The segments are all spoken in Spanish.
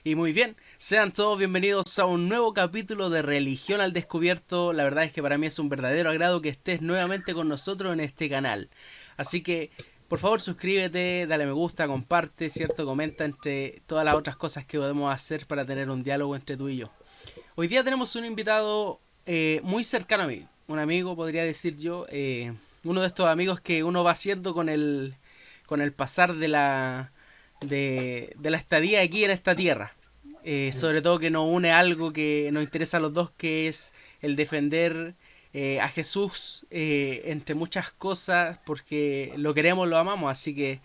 Y muy bien, sean todos bienvenidos a un nuevo capítulo de Religión al Descubierto. La verdad es que para mí es un verdadero agrado que estés nuevamente con nosotros en este canal. Así que, por favor, suscríbete, dale me gusta, comparte, ¿cierto? Comenta entre todas las otras cosas que podemos hacer para tener un diálogo entre tú y yo. Hoy día tenemos un invitado muy cercano a mí, un amigo, podría decir yo, uno de estos amigos que uno va haciendo con el pasar de la estadía aquí en esta tierra. Sobre todo que nos une algo que nos interesa a los dos, que es el defender a Jesús entre muchas cosas, porque lo queremos, lo amamos. Así que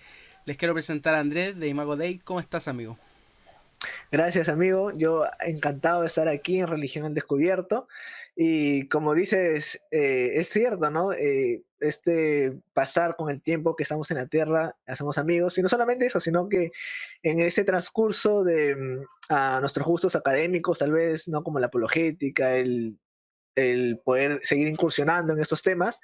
les quiero presentar a Andrés de Imago Dei. ¿Cómo estás, amigo? Gracias, amigo. Yo encantado de estar aquí en Religión al Descubierto. Y como dices, es cierto, ¿no? Este pasar con el tiempo que estamos en la Tierra, hacemos amigos. Y no solamente eso, sino que en ese transcurso de a nuestros gustos académicos, tal vez, ¿no? Como la apologética, el poder seguir incursionando en estos temas,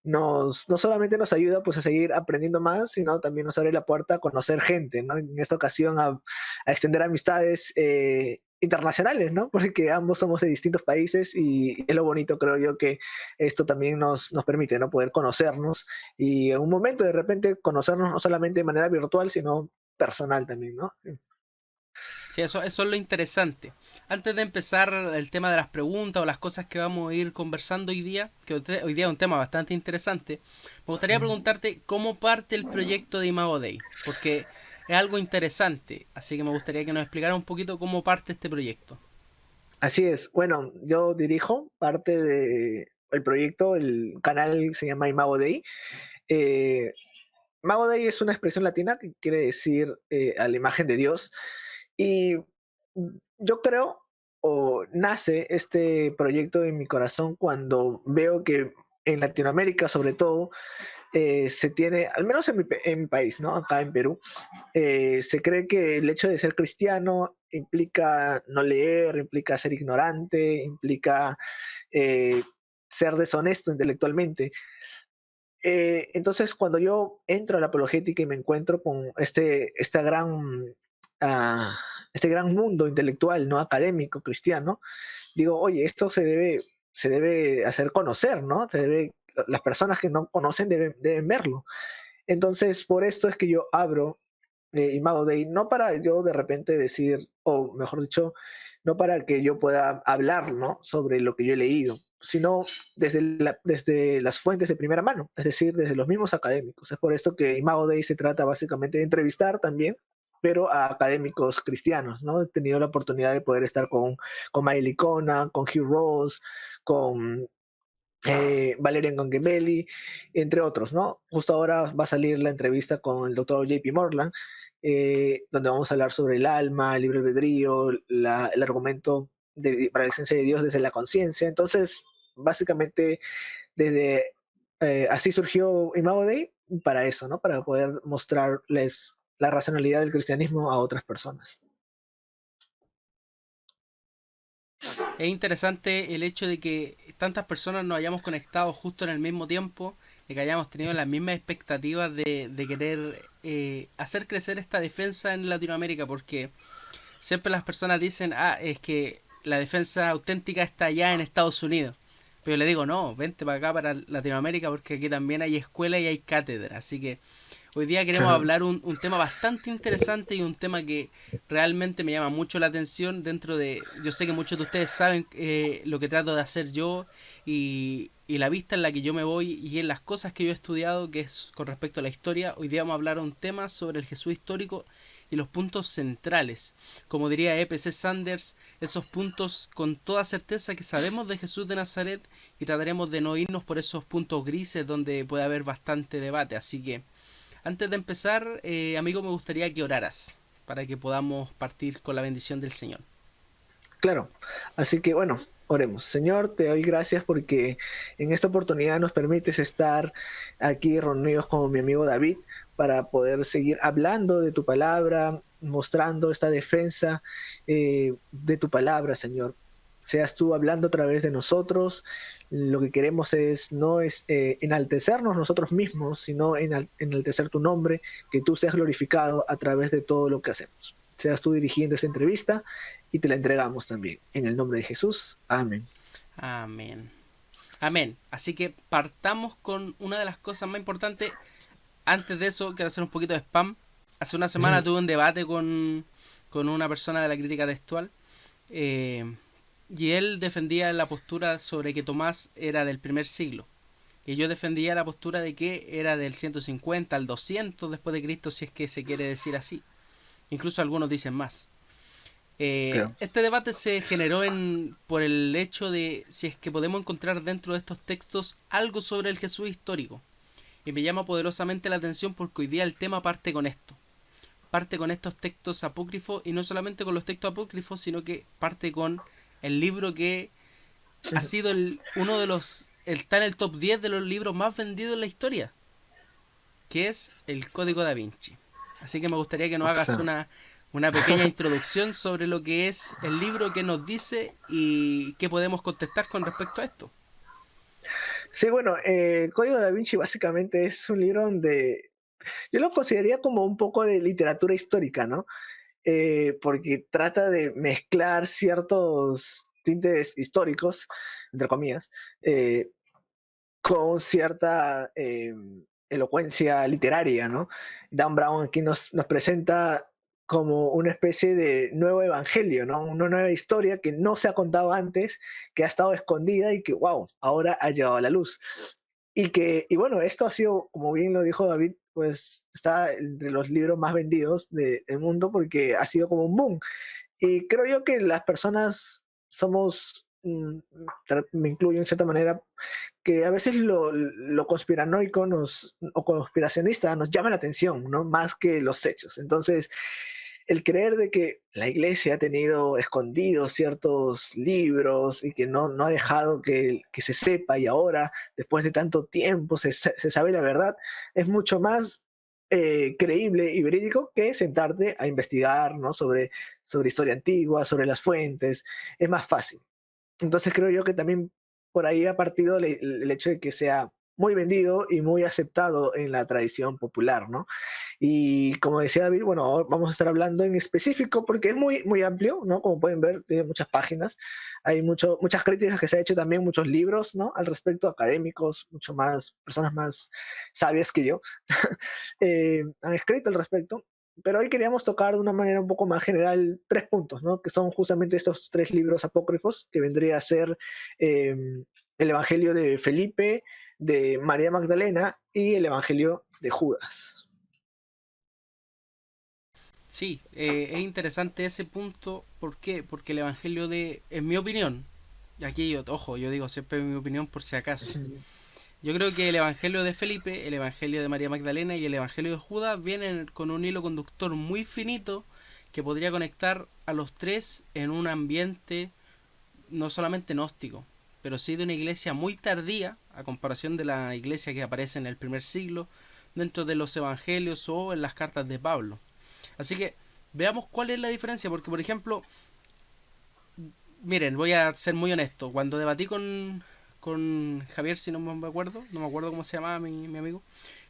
no solamente nos ayuda pues a seguir aprendiendo más, sino también nos abre la puerta a conocer gente, ¿no? En esta ocasión a extender amistades internacionales, ¿no? Porque ambos somos de distintos países y es lo bonito, creo yo, que esto también nos permite, ¿no? Poder conocernos y en un momento de repente conocernos no solamente de manera virtual, sino personal también, ¿no? Sí, eso es lo interesante. Antes de empezar el tema de las preguntas o las cosas que vamos a ir conversando hoy día, que hoy día es un tema bastante interesante, me gustaría preguntarte cómo parte el proyecto de Imago Dei, porque es algo interesante, así que me gustaría que nos explicara un poquito cómo parte este proyecto. Así es. Bueno, yo dirijo parte de el proyecto, el canal se llama Imago Dei. Eh, Mago Dei es una expresión latina que quiere decir a la imagen de Dios. Y yo creo, o nace este proyecto en mi corazón cuando veo que en Latinoamérica, sobre todo, se tiene, al menos en mi país, ¿no? Acá en Perú, se cree que el hecho de ser cristiano implica no leer, implica ser ignorante, implica eh, ser deshonesto intelectualmente. Entonces, cuando yo entro a la apologética y me encuentro con ah, este gran mundo intelectual, no académico, cristiano, digo, oye, esto se debe hacer conocer, ¿no? Las personas que no conocen deben verlo. Entonces, por esto es que yo abro Imago Dei, no para yo de repente decir, o mejor dicho, no para que yo pueda hablar, ¿no? Sobre lo que yo he leído, sino desde las fuentes de primera mano, es decir, desde los mismos académicos. Es por esto que Imago Dei se trata básicamente de entrevistar también, pero a académicos cristianos, ¿no? He tenido la oportunidad de poder estar con Maya Licona, con Hugh Ross, con Valerian Gongebeli, entre otros, ¿no? Justo ahora va a salir la entrevista con el doctor JP Morland, donde vamos a hablar sobre el alma, el libre albedrío, el argumento para la existencia de Dios desde la conciencia. Entonces, básicamente, desde así surgió Imago Dei para eso, ¿no? Para poder mostrarles la racionalidad del cristianismo a otras personas. Es interesante el hecho de que tantas personas nos hayamos conectado justo en el mismo tiempo, de que hayamos tenido las mismas expectativas de querer hacer crecer esta defensa en Latinoamérica, porque siempre las personas dicen, ah, es que la defensa auténtica está allá en Estados Unidos. Pero yo le digo, no, vente para acá, para Latinoamérica, porque aquí también hay escuela y hay cátedra. Así que hoy día queremos Claro. hablar un tema bastante interesante y un tema que realmente me llama mucho la atención dentro de... Yo sé que muchos de ustedes saben lo que trato de hacer yo y la vista en la que yo me voy y en las cosas que yo he estudiado, que es con respecto a la historia. Hoy día vamos a hablar un tema sobre el Jesús histórico y los puntos centrales. Como diría E.P.C. Sanders, esos puntos con toda certeza que sabemos de Jesús de Nazaret y trataremos de no irnos por esos puntos grises donde puede haber bastante debate. Así que antes de empezar, amigo, me gustaría que oraras para que podamos partir con la bendición del Señor. Claro, así que bueno, oremos. Señor, te doy gracias porque en esta oportunidad nos permites estar aquí reunidos con mi amigo David para poder seguir hablando de tu palabra, mostrando esta defensa de tu palabra, Señor. Seas tú hablando a través de nosotros. Lo que queremos no es enaltecernos nosotros mismos, sino enaltecer tu nombre, que tú seas glorificado a través de todo lo que hacemos. seas tú dirigiendo esta entrevista y te la entregamos también. En el nombre de Jesús. Amén. Amén. Amén. Así que partamos con una de las cosas más importantes. Antes de eso, quiero hacer un poquito de spam. Hace una semana tuve un debate con una persona de la crítica textual. eh, y él defendía la postura sobre que Tomás era del primer siglo. Y yo defendía la postura de que era del 150 al 200 después de Cristo, si es que se quiere decir así. Incluso algunos dicen más. Claro. Este debate se generó por el hecho de si es que podemos encontrar dentro de estos textos algo sobre el Jesús histórico. Y me llama poderosamente la atención porque hoy día el tema parte con esto. Parte con estos textos apócrifos y no solamente con los textos apócrifos, sino que parte con el libro que ha sido uno de los... está en el top 10 de los libros más vendidos en la historia, que es el Código da Vinci. Así que me gustaría que nos O hagas sea, una pequeña introducción sobre lo que es el libro, que nos dice y qué podemos contestar con respecto a esto. sí, bueno, Código Da Vinci básicamente es un libro donde yo lo consideraría como un poco de literatura histórica, ¿no? Porque trata de mezclar ciertos tintes históricos, entre comillas, eh, con cierta elocuencia literaria, ¿no? Dan Brown aquí nos presenta como una especie de nuevo evangelio, ¿no? Una nueva historia que no se ha contado antes, que ha estado escondida y que, wow, ahora ha llegado a la luz. Y bueno, esto ha sido, como bien lo dijo David, pues está entre los libros más vendidos del mundo porque ha sido como un boom. Y creo yo que las personas somos, me incluyo en cierta manera, que a veces lo conspiranoico o conspiracionista nos llama la atención, ¿no? Más que los hechos. Entonces, el creer de que la iglesia ha tenido escondidos ciertos libros y que no ha dejado que se sepa y ahora, después de tanto tiempo, se sabe la verdad, es mucho más creíble y verídico que sentarte a investigar, ¿no? Sobre historia antigua, sobre las fuentes. Es más fácil. Entonces creo yo que también por ahí ha partido el hecho de que sea muy vendido y muy aceptado en la tradición popular, ¿no? Y como decía David, bueno, ahora vamos a estar hablando en específico porque es muy, muy amplio, ¿no? Como pueden ver, tiene muchas páginas. Hay muchas críticas que se ha hecho también, muchos libros, ¿no? Al respecto, académicos, mucho más, personas más sabias que yo, han escrito al respecto. Pero hoy queríamos tocar de una manera un poco más general tres puntos, ¿no? Que son justamente estos tres libros apócrifos, que vendría a ser eh, el Evangelio de Felipe, de María Magdalena y el Evangelio de Judas. Sí, es interesante ese punto. ¿Por qué? Porque el Evangelio en mi opinión, y aquí yo, ojo, yo digo siempre mi opinión por si acaso. Yo creo que el Evangelio de Felipe, el Evangelio de María Magdalena y el Evangelio de Judas vienen con un hilo conductor muy finito que podría conectar a los tres en un ambiente no solamente gnóstico, pero sí de una iglesia muy tardía, a comparación de la iglesia que aparece en el primer siglo, dentro de los evangelios o en las cartas de Pablo. Así que veamos cuál es la diferencia, porque por ejemplo, miren, voy a ser muy honesto, cuando debatí con Javier, si no me acuerdo, no me acuerdo cómo se llamaba mi amigo,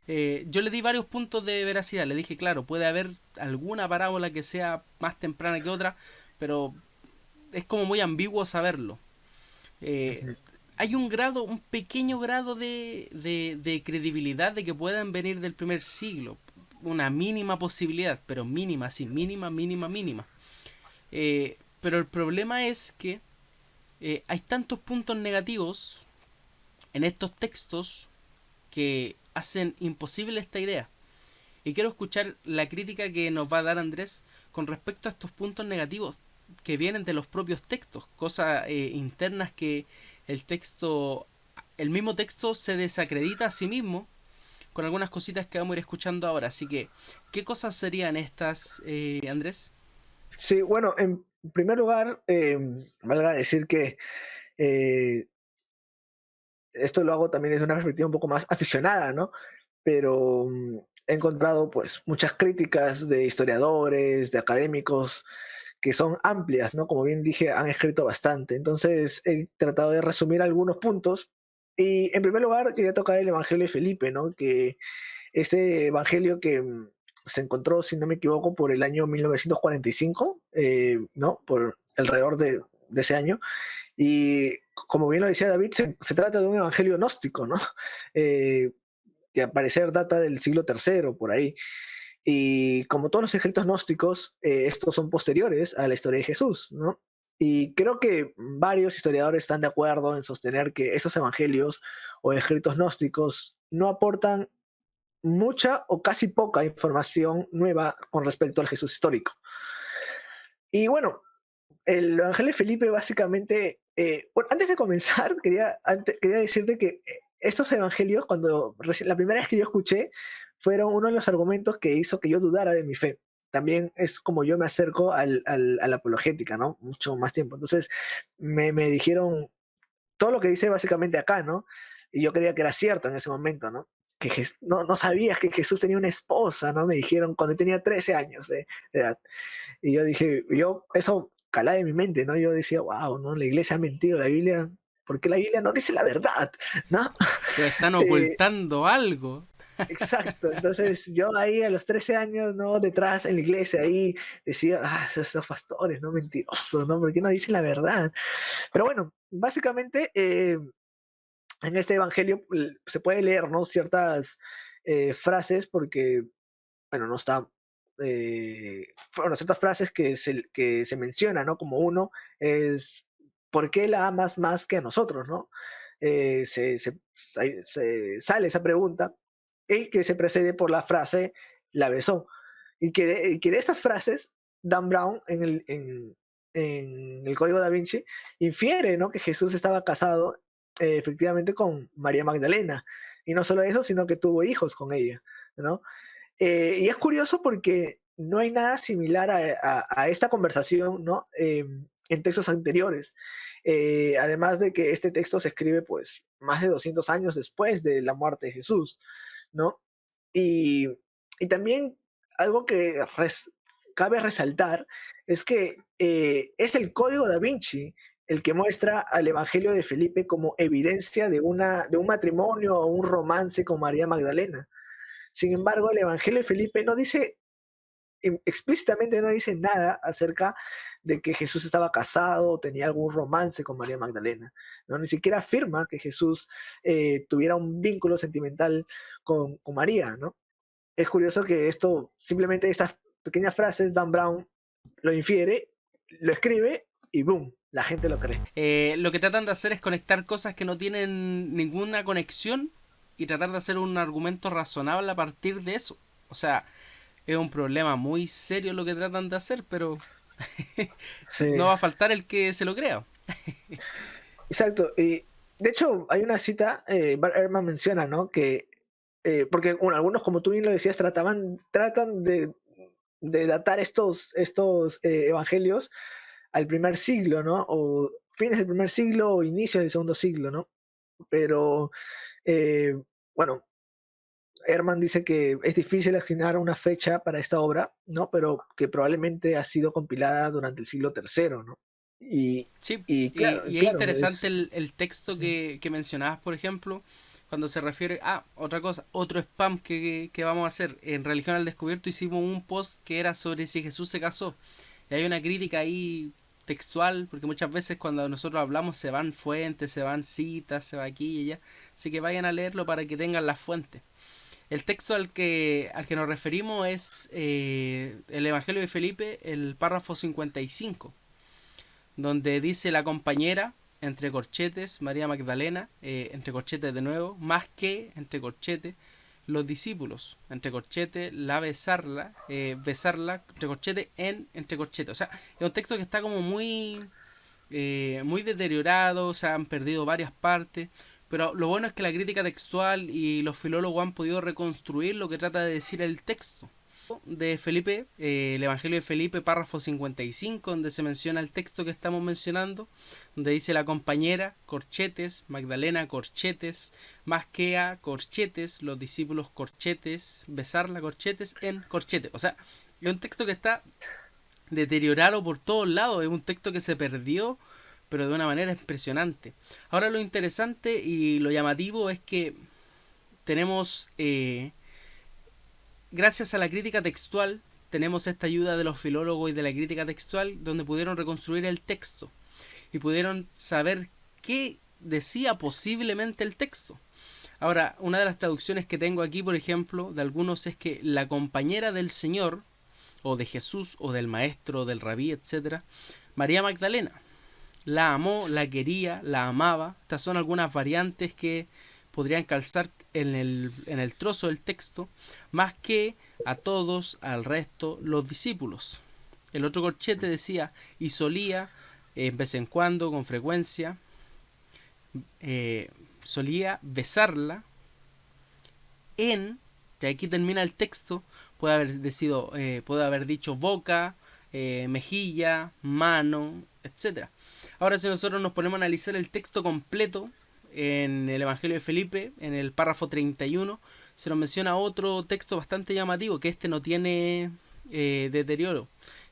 yo le di varios puntos de veracidad, le dije, claro, puede haber alguna parábola que sea más temprana que otra, pero es como muy ambiguo saberlo. Eh, Hay un grado, un pequeño grado de credibilidad de que puedan venir del primer siglo. Una mínima posibilidad, pero mínima, sí, mínima, mínima, mínima. Pero el problema es que hay tantos puntos negativos en estos textos que hacen imposible esta idea. Y quiero escuchar la crítica que nos va a dar Andrés con respecto a estos puntos negativos que vienen de los propios textos, cosas internas que el texto, el mismo texto se desacredita a sí mismo con algunas cositas que vamos a ir escuchando ahora. Así que, ¿qué cosas serían estas, Andrés? Sí, bueno, en primer lugar, valga decir que eh, esto lo hago también desde una perspectiva un poco más aficionada, ¿no? Pero he encontrado pues muchas críticas de historiadores, de académicos, que son amplias, ¿no? Como bien dije, han escrito bastante. Entonces he tratado de resumir algunos puntos. Y en primer lugar quería tocar el Evangelio de Felipe, ¿no? Que ese Evangelio que se encontró, si no me equivoco, por el año 1945, ¿no? Por alrededor de ese año. Y como bien lo decía David, se trata de un evangelio gnóstico, ¿no? Eh, que al parecer data del siglo III, por ahí. Y como todos los escritos gnósticos, estos son posteriores a la historia de Jesús, ¿no? Y creo que varios historiadores están de acuerdo en sostener que estos evangelios o escritos gnósticos no aportan mucha o casi poca información nueva con respecto al Jesús histórico. Y bueno, el Evangelio de Felipe básicamente, bueno, antes de comenzar, quería decirte que estos evangelios, la primera vez que yo escuché, fueron uno de los argumentos que hizo que yo dudara de mi fe. También es como yo me acerco a la apologética, ¿no? Mucho más tiempo. Entonces me dijeron todo lo que dice básicamente acá, ¿no? Y yo creía que era cierto en ese momento, ¿no? Que no sabías que Jesús tenía una esposa, ¿no? Me dijeron cuando tenía 13 años de edad. Y yo dije, eso calaba en mi mente, ¿no? Yo decía, wow, ¿no? La iglesia ha mentido, la Biblia, porque la Biblia no dice la verdad, ¿no? Pero están Eh, ocultando algo. exacto, entonces yo ahí a los 13 años, ¿no? Detrás en la iglesia, ahí decía, esos pastores, ¿no? Mentirosos, ¿no? ¿Por qué no dicen la verdad? Pero bueno, básicamente en este evangelio se puede leer, ¿no? Ciertas frases porque bueno, no está, bueno, ciertas frases que se menciona, ¿no? Como uno es, ¿por qué la amas más que a nosotros, no? Sale esa pregunta y que se precede por la frase, la besó. Y que de estas frases, Dan Brown en el Código Da Vinci infiere, ¿no? Que Jesús estaba casado efectivamente con María Magdalena. Y no solo eso, sino que tuvo hijos con ella, ¿no? Y es curioso porque no hay nada similar a esta conversación, ¿no? En textos anteriores. Además de que este texto se escribe pues más de 200 años después de la muerte de Jesús, ¿no? Y, y también algo que cabe resaltar es que es el Código da Vinci el que muestra al Evangelio de Felipe como evidencia de un matrimonio o un romance con María Magdalena. Sin embargo, el Evangelio de Felipe no dice, explícitamente no dice nada acerca de que Jesús estaba casado o tenía algún romance con María Magdalena. ¿No? Ni siquiera afirma que Jesús tuviera un vínculo sentimental con María. ¿No? Es curioso que simplemente estas pequeñas frases, Dan Brown lo infiere, lo escribe y boom, la gente lo cree. Lo que tratan de hacer es conectar cosas que no tienen ninguna conexión y tratar de hacer un argumento razonable a partir de eso. O sea, es un problema muy serio lo que tratan de hacer, pero Sí, no va a faltar el que se lo crea. exacto. Y de hecho, hay una cita, Bart Ehrman menciona, ¿no? Que porque bueno, algunos, como tú bien lo decías, tratan de datar estos evangelios al primer siglo, ¿no? O fines del primer siglo o inicios del segundo siglo, ¿no? Pero, eh, bueno, Herman dice que es difícil asignar una fecha para esta obra, ¿no? Pero que probablemente ha sido compilada durante el siglo III, ¿no? Y, Sí, y claro, y es claro, interesante el texto sí, que mencionabas, por ejemplo, cuando se refiere a otra cosa, otro spam que vamos a hacer. En Religión al Descubierto hicimos un post que era sobre si Jesús se casó. Y hay una crítica ahí textual, porque muchas veces cuando nosotros hablamos se van fuentes, se van citas, se va aquí y allá. Así que vayan a leerlo para que tengan las fuentes. El texto al que nos referimos es el Evangelio de Felipe, el párrafo 55 donde dice la compañera, entre corchetes, María Magdalena, entre corchetes de nuevo, más que, entre corchetes, los discípulos, entre corchetes, la besarla, besarla, entre corchetes, entre corchetes. O sea, es un texto que está como muy deteriorado, se han perdido varias partes, pero lo bueno es que la crítica textual y los filólogos han podido reconstruir lo que trata de decir el texto de Felipe, el Evangelio de Felipe, párrafo 55, donde se menciona el texto que estamos mencionando, donde dice la compañera, corchetes, Magdalena, corchetes, Masquea, corchetes, los discípulos, corchetes, besarla, corchetes, en corchetes. O sea, es un texto que está deteriorado por todos lados, es un texto que se perdió, pero de una manera impresionante. Ahora lo interesante y lo llamativo es que tenemos gracias a la crítica textual tenemos esta ayuda de los filólogos y de la crítica textual donde pudieron reconstruir el texto y pudieron saber qué decía posiblemente el texto. Ahora, una de las traducciones que tengo aquí, por ejemplo, de algunos es que la compañera del Señor, o de Jesús, o del Maestro, o del Rabí, etcétera, María Magdalena, la amó, la quería, la amaba. Estas son algunas variantes que podrían calzar en el trozo del texto, más que a todos, al resto, los discípulos. El otro corchete decía, y solía, en vez en cuando, con frecuencia, eh, solía besarla en, que aquí termina el texto, puede haber dicho boca, mejilla, mano, etcétera. Ahora si nosotros nos ponemos a analizar el texto completo en el Evangelio de Felipe, en el párrafo 31, se nos menciona otro texto bastante llamativo, que este no tiene deterioro.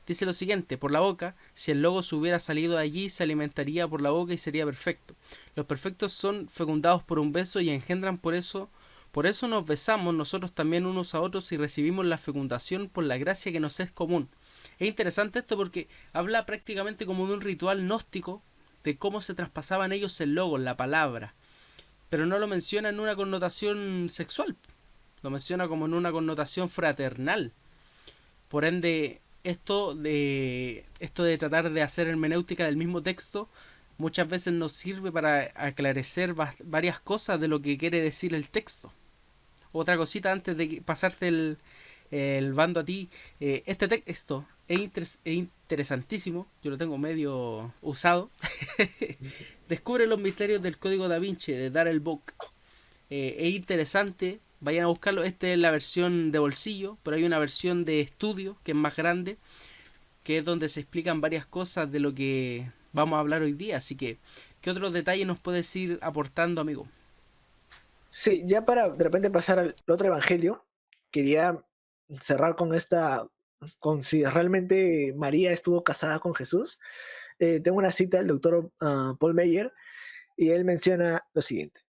Dice lo siguiente, por la boca, si el logos hubiera salido de allí, se alimentaría por la boca y sería perfecto. Los perfectos son fecundados por un beso y engendran por eso nos besamos nosotros también unos a otros y recibimos la fecundación por la gracia que nos es común. Es interesante esto porque habla prácticamente como de un ritual gnóstico de cómo se traspasaban ellos el logos, la palabra, pero no lo menciona en una connotación sexual, lo menciona como en una connotación fraternal. Por ende, esto de tratar de hacer hermenéutica del mismo texto muchas veces nos sirve para aclarecer varias cosas de lo que quiere decir el texto. Otra cosita antes de pasarte el bando a ti. Este texto es interesantísimo. Yo lo tengo medio usado. Descubre los misterios del código da Vinci de Darrell Book. Es interesante. Vayan a buscarlo. Esta es la versión de bolsillo, pero hay una versión de estudio que es más grande, que es donde se explican varias cosas de lo que vamos a hablar hoy día. Así que, ¿qué otros detalles nos puedes ir aportando, amigo? Sí, ya para de repente pasar al otro evangelio, quería cerrar con esta, con si realmente María estuvo casada con Jesús. Tengo una cita del doctor Paul Meyer y él menciona lo siguiente.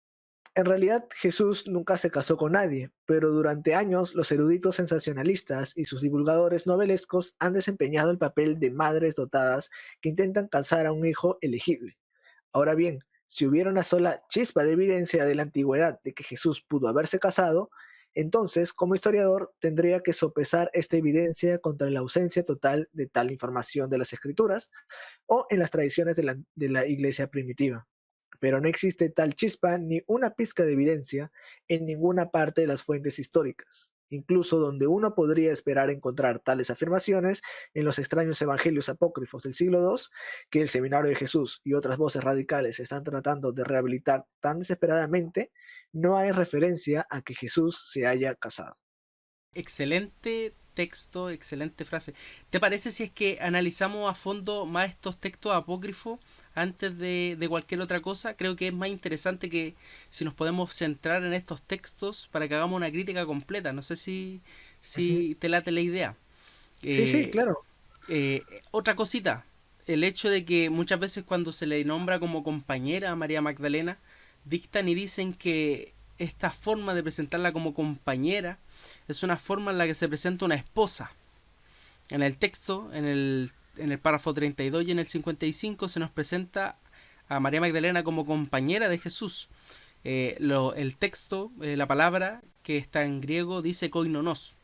En realidad Jesús nunca se casó con nadie, pero durante años los eruditos sensacionalistas y sus divulgadores novelescos han desempeñado el papel de madres dotadas que intentan casar a un hijo elegible. Ahora bien, si hubiera una sola chispa de evidencia de la antigüedad de que Jesús pudo haberse casado, entonces, como historiador, tendría que sopesar esta evidencia contra la ausencia total de tal información de las escrituras o en las tradiciones de la iglesia primitiva. Pero no existe tal chispa ni una pizca de evidencia en ninguna parte de las fuentes históricas, incluso donde uno podría esperar encontrar tales afirmaciones en los extraños evangelios apócrifos del siglo II, que el Seminario de Jesús y otras voces radicales están tratando de rehabilitar tan desesperadamente, no hay referencia a que Jesús se haya casado. Excelente texto, excelente frase. ¿Te parece si es que analizamos a fondo más estos textos apócrifos antes de cualquier otra cosa? Creo que es más interesante que si nos podemos centrar en estos textos para que hagamos una crítica completa. No sé Ujú. si te late la idea. Sí, sí, Eh, claro. Otra cosita, el hecho de que muchas veces cuando se le nombra como compañera a María Magdalena, dictan y dicen que esta forma de presentarla como compañera es una forma en la que se presenta una esposa. En el texto, en el párrafo 32 y en el 55 se nos presenta a María Magdalena como compañera de Jesús. El texto, la palabra que está en griego dice koinonos,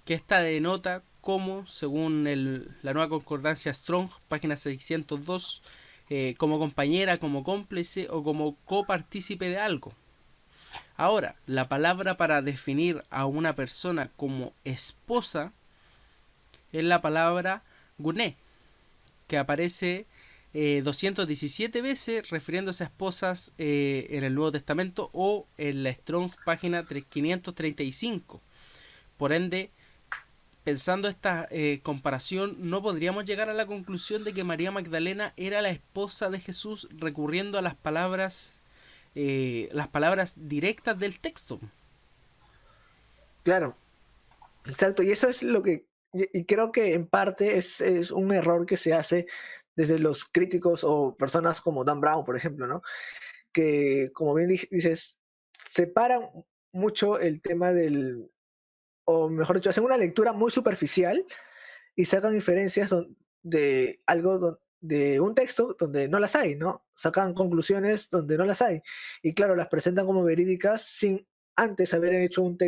que esta denota como, según la nueva concordancia Strong, página 602, como compañera, como cómplice o como copartícipe de algo. Ahora, la palabra para definir a una persona como esposa es la palabra guné, que aparece 217 veces refiriéndose a esposas en el Nuevo Testamento o en la Strong página 535. Por ende, pensando esta comparación, no podríamos llegar a la conclusión de que María Magdalena era la esposa de Jesús recurriendo a las palabras directas del texto. Claro, exacto. Y eso es lo que, y creo que en parte es un error que se hace desde los críticos o personas como Dan Brown, por ejemplo, ¿no? Que, como bien dices, separan mucho el tema o mejor dicho, hacen una lectura muy superficial y sacan inferencias de algo, de un texto donde no las hay, ¿no? Sacan conclusiones donde no las hay. Y claro, las presentan como verídicas sin antes haber hecho un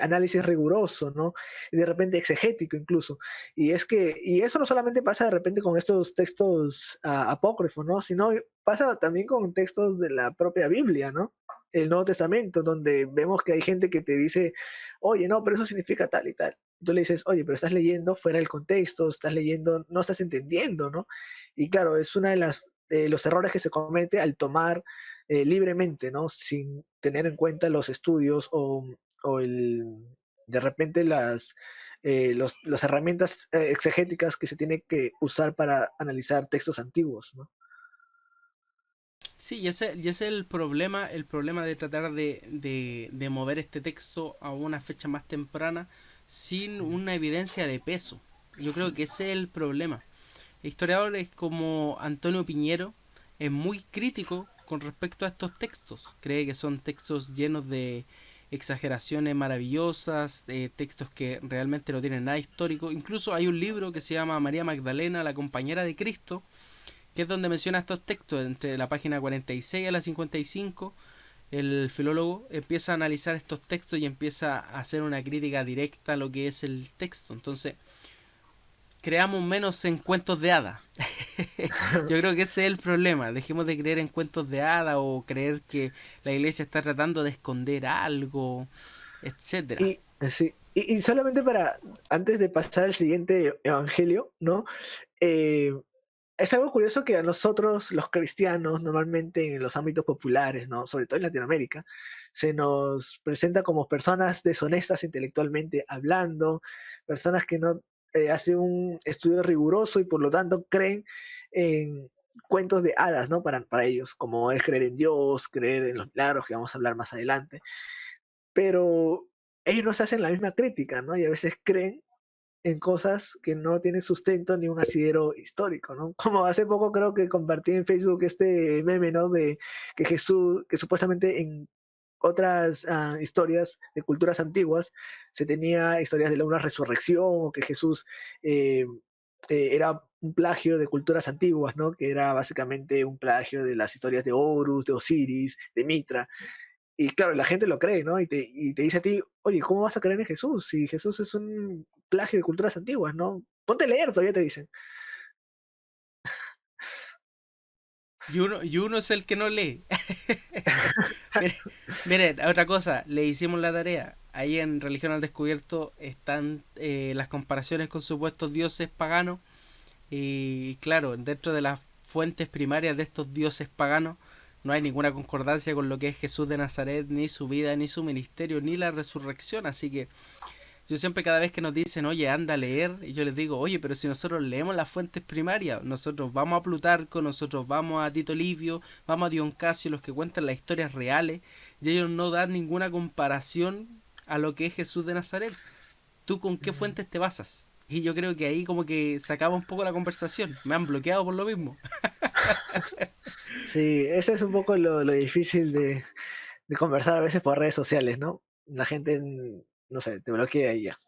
análisis riguroso, ¿no? Y de repente exegético incluso. Y eso no solamente pasa de repente con estos textos apócrifos, ¿no? Sino pasa también con textos de la propia Biblia, ¿no? El Nuevo Testamento, donde vemos que hay gente que te dice, oye, no, pero eso significa tal y tal. Tú le dices, oye, pero estás leyendo fuera del contexto, estás leyendo, no estás entendiendo, ¿no? Y claro, es una de los errores que se comete al tomar libremente, ¿no? Sin tener en cuenta los estudios o de repente las herramientas exegéticas que se tiene que usar para analizar textos antiguos, ¿no? Sí, y ese es el problema de tratar de mover este texto a una fecha más temprana sin una evidencia de peso. Yo creo que ese es el problema. Historiadores como Antonio Piñero es muy crítico con respecto a estos textos. Cree que son textos llenos de exageraciones maravillosas, textos que realmente no tienen nada histórico. Incluso hay un libro que se llama María Magdalena, la compañera de Cristo, que es donde menciona estos textos, entre la página 46 a la 55. El filólogo empieza a analizar estos textos y empieza a hacer una crítica directa a lo que es el texto. Entonces, creamos menos en cuentos de hadas. Yo creo que ese es el problema. Dejemos de creer en cuentos de hadas o creer que la iglesia está tratando de esconder algo, etcétera. Sí, y solamente para, antes de pasar al siguiente evangelio, ¿no? Eh, es algo curioso que a nosotros, los cristianos, normalmente en los ámbitos populares, ¿no? Sobre todo en Latinoamérica, se nos presenta como personas deshonestas intelectualmente hablando, personas que no hacen un estudio riguroso y por lo tanto creen en cuentos de hadas, ¿no? Para ellos, como es creer en Dios, creer en los milagros, que vamos a hablar más adelante. Pero ellos no se hacen la misma crítica, ¿no? Y a veces creen en cosas que no tienen sustento ni un asidero histórico, ¿no? Como hace poco creo que compartí en Facebook este meme, ¿no? De que Jesús, que supuestamente en otras historias de culturas antiguas se tenía historias de una resurrección o que Jesús eh, era un plagio de culturas antiguas, ¿no? Que era básicamente un plagio de las historias de Horus, de Osiris, de Mitra. Y claro, la gente lo cree, ¿no? Y te dice a ti, oye, ¿cómo vas a creer en Jesús? Si Jesús es un plagio de culturas antiguas, ¿no? Ponte a leer, todavía te dicen. Y uno es el que no lee. Miren, miren, otra cosa, le hicimos la tarea. Ahí en Religión al Descubierto están las comparaciones con supuestos dioses paganos. Y claro, dentro de las fuentes primarias de estos dioses paganos no hay ninguna concordancia con lo que es Jesús de Nazaret, ni su vida, ni su ministerio, ni la resurrección. Así que yo siempre cada vez que nos dicen, oye, anda a leer, y yo les digo, oye, pero si nosotros leemos las fuentes primarias, nosotros vamos a Plutarco, nosotros vamos a Tito Livio, vamos a Dion Casio, los que cuentan las historias reales, y ellos no dan ninguna comparación a lo que es Jesús de Nazaret. ¿Tú con qué Mm. fuentes te basas? Y yo creo que ahí como que se acaba un poco la conversación. Me han bloqueado por lo mismo. Sí, ese es un poco lo difícil de conversar a veces por redes sociales, ¿no? La gente, no sé, te bloquea y ya.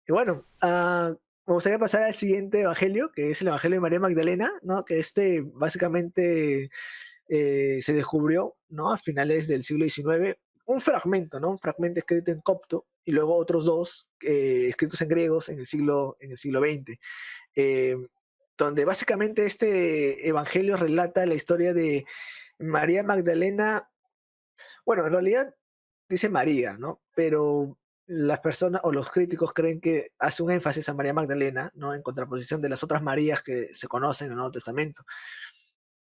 Y bueno, me gustaría pasar al siguiente evangelio, que es el evangelio de María Magdalena, ¿no? Que este básicamente se descubrió, ¿no? A finales del siglo XIX, un fragmento, ¿no? Un fragmento escrito en copto y luego otros dos escritos en griegos en el siglo XX, eh, donde básicamente este evangelio relata la historia de María Magdalena. Bueno, en realidad dice María, ¿no? Pero las personas o los críticos creen que hace un énfasis a María Magdalena, ¿no? En contraposición de las otras Marías que se conocen en el Nuevo Testamento.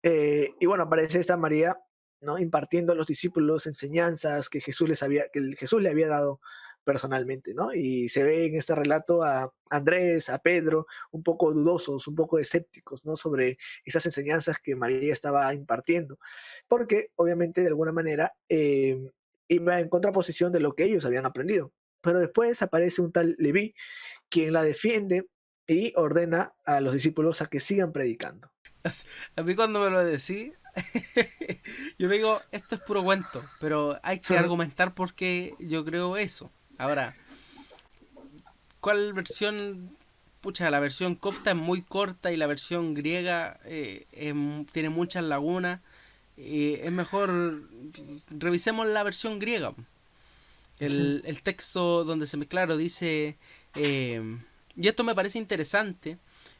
Y bueno, aparece esta María, ¿no? Impartiendo a los discípulos enseñanzas que Jesús le había dado personalmente, ¿no? Y se ve en este relato a Andrés, a Pedro, un poco dudosos, un poco escépticos, ¿no? Sobre esas enseñanzas que María estaba impartiendo, porque obviamente de alguna manera iba en contraposición de lo que ellos habían aprendido. Pero después aparece un tal Leví, quien la defiende y ordena a los discípulos a que sigan predicando. A mí cuando me lo decís, yo digo, esto es puro cuento, pero hay que argumentar por qué yo creo eso. Ahora, ¿cuál versión? Pucha, la versión copta es muy corta y la versión griega tiene muchas lagunas. Es mejor revisemos la versión griega. Ujú. El texto donde se me claro dice, eh, y esto me parece interesante,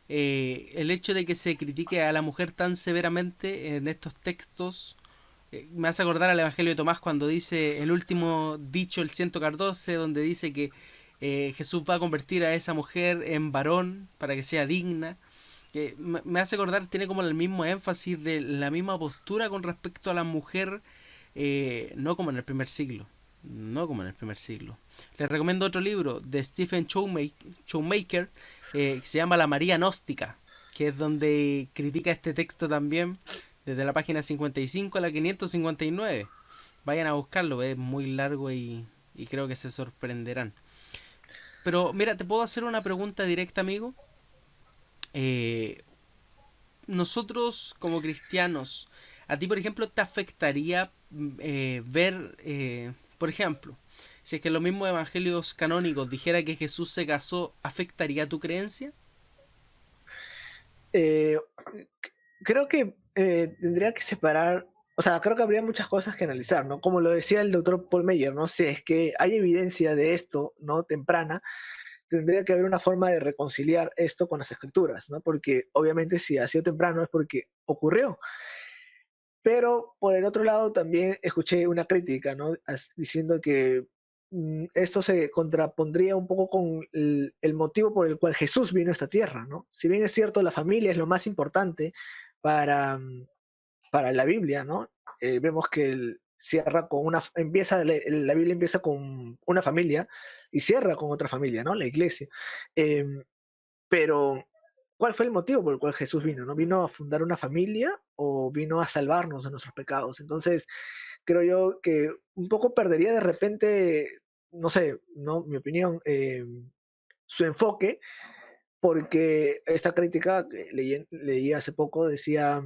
el hecho de que se critique a la mujer tan severamente en estos textos me hace acordar al Evangelio de Tomás cuando dice el último dicho, el 114, donde dice que Jesús va a convertir a esa mujer en varón para que sea digna. Me hace acordar, tiene como el mismo énfasis de la misma postura con respecto a la mujer, no como en el primer siglo. No como en el primer siglo. Les recomiendo otro libro de Stephen Shoemaker que se llama La María Gnóstica, que es donde critica este texto también desde la página 55 a la 559. Vayan a buscarlo, es muy largo y creo que se sorprenderán. Pero mira, te puedo hacer una pregunta directa, amigo. Eh, Nosotros como cristianos, ¿a ti, por ejemplo, te afectaría ver, por ejemplo, si es que los mismos evangelios canónicos dijera que Jesús se casó, ¿afectaría tu creencia? Eh, Creo que tendría que separar, o sea, creo que habría muchas cosas que analizar, ¿no? Como lo decía el doctor Paul Meyer, ¿no? Si es que hay evidencia de esto, ¿no? Temprana, tendría que haber una forma de reconciliar esto con las escrituras, ¿no? Porque obviamente si ha sido temprano es porque ocurrió. Pero por el otro lado también escuché una crítica, ¿no? Diciendo que esto se contrapondría un poco con el motivo por el cual Jesús vino a esta tierra, ¿no? Si bien es cierto, la familia es lo más importante para, para la Biblia, ¿no? Vemos que cierra con la Biblia empieza con una familia y cierra con otra familia, ¿no? La iglesia. Eh, pero, ¿cuál fue el motivo por el cual Jesús vino? ¿No vino a fundar una familia o vino a salvarnos de nuestros pecados? Entonces, creo yo que un poco perdería de repente, no sé, no, mi opinión, su enfoque, porque esta crítica que leí hace poco decía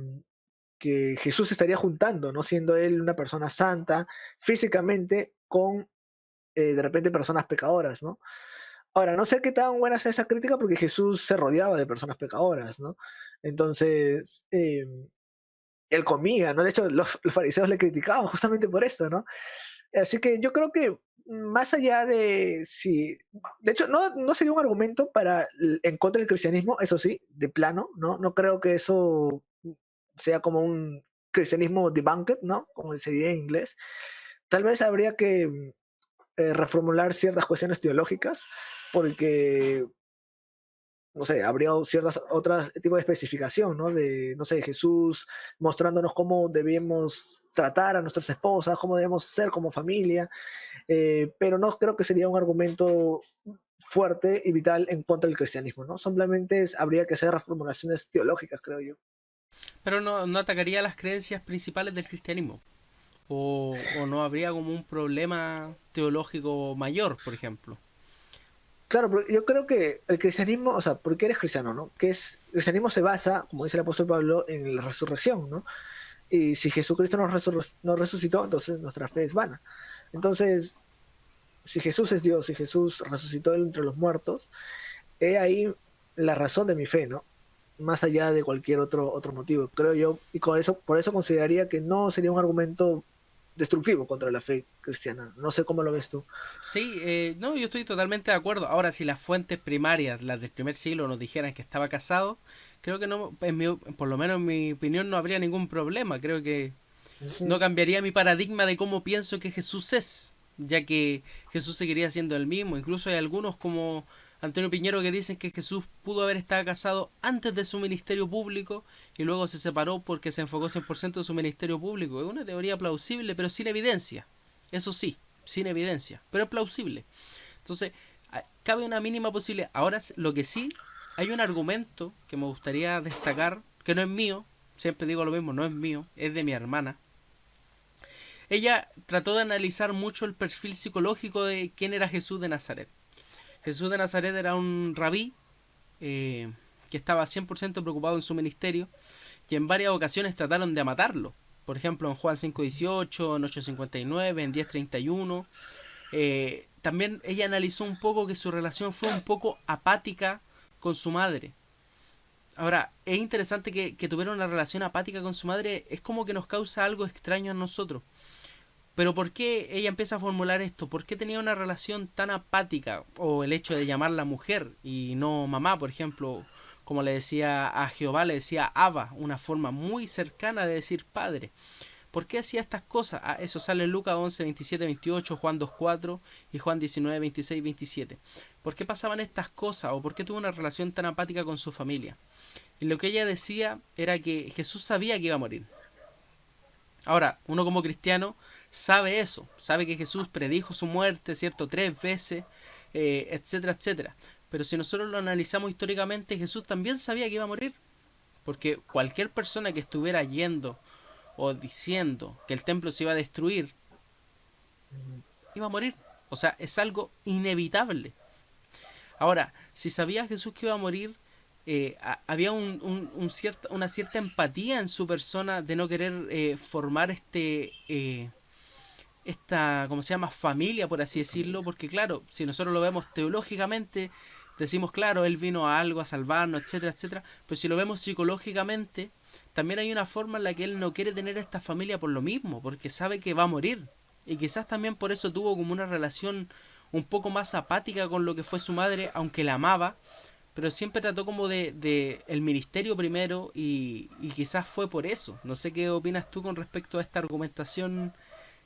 que Jesús estaría juntando, no siendo él una persona santa físicamente con de repente personas pecadoras, ¿no? Ahora, no sé qué tan buena sea esa crítica porque Jesús se rodeaba de personas pecadoras, ¿no? Entonces, él comía, ¿no? De hecho, los fariseos le criticaban justamente por esto, ¿no? Así que yo creo que más allá de si, de hecho, no sería un argumento en contra del cristianismo, eso sí, de plano, ¿no? No creo que eso sea como un cristianismo debunked, ¿no? Como se diría en inglés. Tal vez habría que reformular ciertas cuestiones teológicas, porque, no sé, habría ciertas otras tipo de especificación, ¿no? De, no sé, Jesús mostrándonos cómo debemos tratar a nuestras esposas, cómo debemos ser como familia, pero no creo que sería un argumento fuerte y vital en contra del cristianismo, ¿no? Simplemente habría que hacer reformulaciones teológicas, creo yo. Pero no atacaría las creencias principales del cristianismo. O no habría como un problema teológico mayor, por ejemplo. Claro, pero yo creo que el cristianismo, o sea, ¿por qué eres cristiano, no? El cristianismo se basa, como dice el apóstol Pablo, en la resurrección, ¿no? Y si Jesucristo nos resucitó, entonces nuestra fe es vana. Entonces, si Jesús es Dios, si Jesús resucitó entre los muertos, he ahí la razón de mi fe, ¿no? Más allá de cualquier otro motivo, creo yo, y por eso consideraría que no sería un argumento destructivo contra la fe cristiana. No sé cómo lo ves tú. Sí, no, yo estoy totalmente de acuerdo. Ahora, si las fuentes primarias, las del primer siglo, nos dijeran que estaba casado, creo que no, por lo menos en mi opinión, no habría ningún problema. Creo que no Ujú. cambiaría mi paradigma de cómo pienso que Jesús es, ya que Jesús seguiría siendo el mismo. Incluso hay algunos como Antonio Piñero que dicen que Jesús pudo haber estado casado antes de su ministerio público y luego se separó porque se enfocó 100% en su ministerio público. Es una teoría plausible, pero sin evidencia. Eso sí, sin evidencia, pero es plausible. Entonces, cabe una mínima posibilidad. Ahora, lo que sí, hay un argumento que me gustaría destacar, que no es mío, siempre digo lo mismo, no es mío, es de mi hermana. Ella trató de analizar mucho el perfil psicológico de quién era Jesús de Nazaret. Jesús de Nazaret era un rabí eh, que estaba 100% preocupado en su ministerio y en varias ocasiones trataron de matarlo. Por ejemplo, en Juan 5:18, en 8:59, en 10:31. también ella analizó un poco que su relación fue un poco apática con su madre. Ahora, es interesante que tuviera una relación apática con su madre, es como que nos causa algo extraño a nosotros. Pero ¿por qué ella empieza a formular esto? ¿Por qué tenía una relación tan apática? O el hecho de llamarla mujer y no mamá, por ejemplo, como le decía a Jehová, le decía Abba, una forma muy cercana de decir padre. ¿Por qué hacía estas cosas? Ah, eso sale en Lucas 11, 27, 28, Juan 2, 4 y Juan 19, 26, 27. ¿Por qué pasaban estas cosas? ¿O por qué tuvo una relación tan apática con su familia? Y lo que ella decía era que Jesús sabía que iba a morir. Ahora, uno como cristiano sabe eso, sabe que Jesús predijo su muerte, ¿cierto? 3 veces, etcétera, etcétera. Pero si nosotros lo analizamos históricamente, Jesús también sabía que iba a morir. Porque cualquier persona que estuviera yendo o diciendo que el templo se iba a destruir, iba a morir. O sea, es algo inevitable. Ahora, si sabía Jesús que iba a morir, había una cierta empatía en su persona de no querer formar esta, ¿cómo se llama?, familia, por así decirlo, porque claro, si nosotros lo vemos teológicamente, decimos, claro, él vino a algo, a salvarnos, etcétera, etcétera, pero si lo vemos psicológicamente, también hay una forma en la que él no quiere tener esta familia por lo mismo, porque sabe que va a morir. Y quizás también por eso tuvo como una relación un poco más apática con lo que fue su madre, aunque la amaba, pero siempre trató como de el ministerio primero y quizás fue por eso. No sé qué opinas tú con respecto a esta argumentación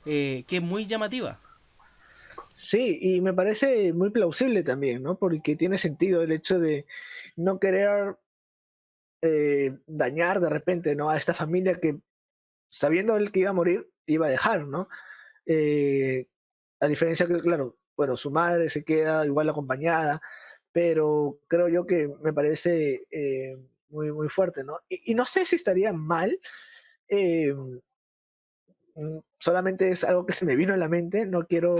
que es muy llamativa. Sí, y me parece muy plausible también, ¿no? Porque tiene sentido el hecho de no querer dañar de repente, ¿no? A esta familia que, sabiendo él que iba a morir, iba a dejar, ¿no? Eh, a diferencia que, claro, bueno, su madre se queda igual acompañada, pero creo yo que me parece muy, muy fuerte, ¿no? Y no sé si estaría mal, eh, solamente es algo que se me vino a la mente, no quiero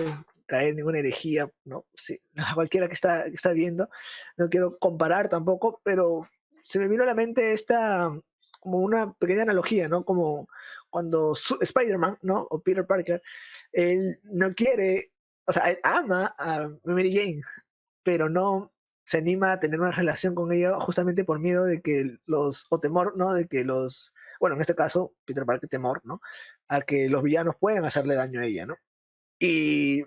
caer en ninguna herejía, ¿no? Sí, a cualquiera que está viendo, no quiero comparar tampoco, pero se me vino a la mente esta, como una pequeña analogía, ¿no? Como cuando Spider-Man, ¿no? O Peter Parker, él no quiere, o sea, él ama a Mary Jane, pero no se anima a tener una relación con ella justamente por miedo de que los, o temor, ¿no? De que los, bueno, en este caso, Peter Parker temor, ¿no? A que los villanos puedan hacerle daño a ella, ¿no? Y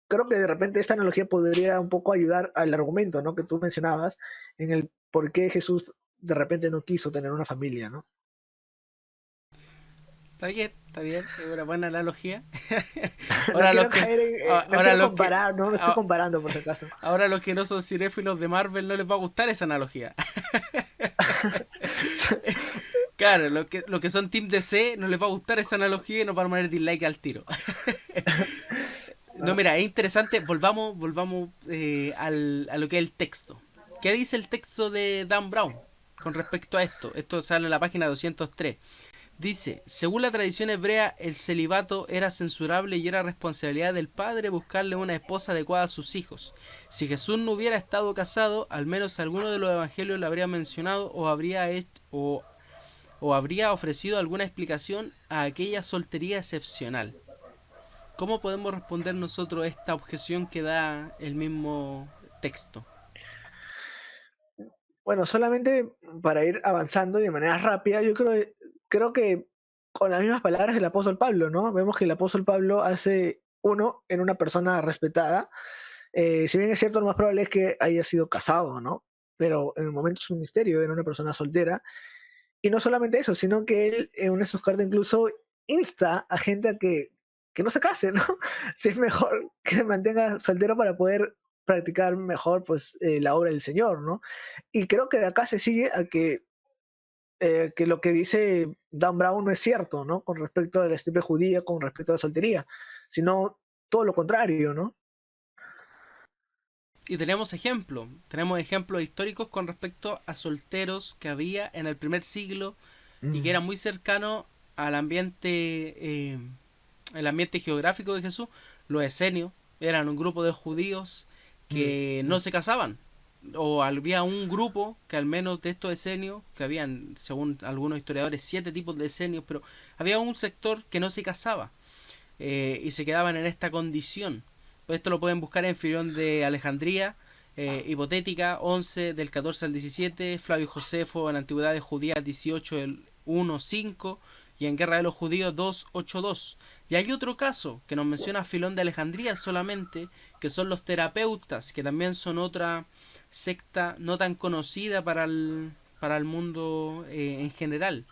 creo que de repente esta analogía podría un poco ayudar al argumento, ¿no? Que tú mencionabas, en el por qué Jesús de repente no quiso tener una familia, ¿no? Está bien, es una buena analogía. No ahora los quiero que caer en, no ahora quiero los que comparar, no me estoy a- comparando por si acaso. ahora los que no son cinéfilos de Marvel no les va a gustar esa analogía. Claro, los que son Team DC no les va a gustar esa analogía y nos van a poner dislike al tiro. No, ¿No? mira, es interesante. Volvamos a lo que es el texto. ¿Qué dice el texto de Dan Brown con respecto a esto? Esto sale en la página 203. Dice, según la tradición hebrea, el celibato era censurable y era responsabilidad del padre buscarle una esposa adecuada a sus hijos. Si Jesús no hubiera estado casado, al menos alguno de los evangelios lo habría mencionado o habría ofrecido alguna explicación a aquella soltería excepcional. ¿Cómo podemos responder nosotros a esta objeción que da el mismo texto? Bueno, solamente para ir avanzando de manera rápida, creo que con las mismas palabras del apóstol Pablo, ¿no? Vemos que el apóstol Pablo hace uno en una persona respetada. Si bien es cierto, lo más probable es que haya sido casado, ¿no? Pero en el momento de su ministerio era una persona soltera. Y no solamente eso, sino que él en una de sus cartas incluso insta a gente a que no se case, ¿no? Si es mejor que se mantenga soltero para poder practicar mejor pues la obra del Señor, ¿no? Y creo que de acá se sigue a que lo que dice Dan Brown no es cierto, ¿no? Con respecto a la estirpe judía, con respecto a la soltería, sino todo lo contrario, ¿no? Y tenemos ejemplos históricos con respecto a solteros que había en el primer siglo y que Mm, eran muy cercanos al ambiente, el ambiente geográfico de Jesús. Los esenios eran un grupo de judíos mm, que no se casaban. O había un grupo que al menos de estos esenios, que habían, según algunos historiadores, 7 tipos de esenios, pero había un sector que no se casaba y se quedaban en esta condición. Esto lo pueden buscar en Filón de Alejandría, Hipotética 11 del 14 al 17, Flavio Josefo en Antigüedades Judías 18 del 1-5 y en Guerra de los Judíos 2-8-2. Y hay otro caso que nos menciona Filón de Alejandría solamente, que son los terapeutas, que también son otra secta no tan conocida para el mundo en general.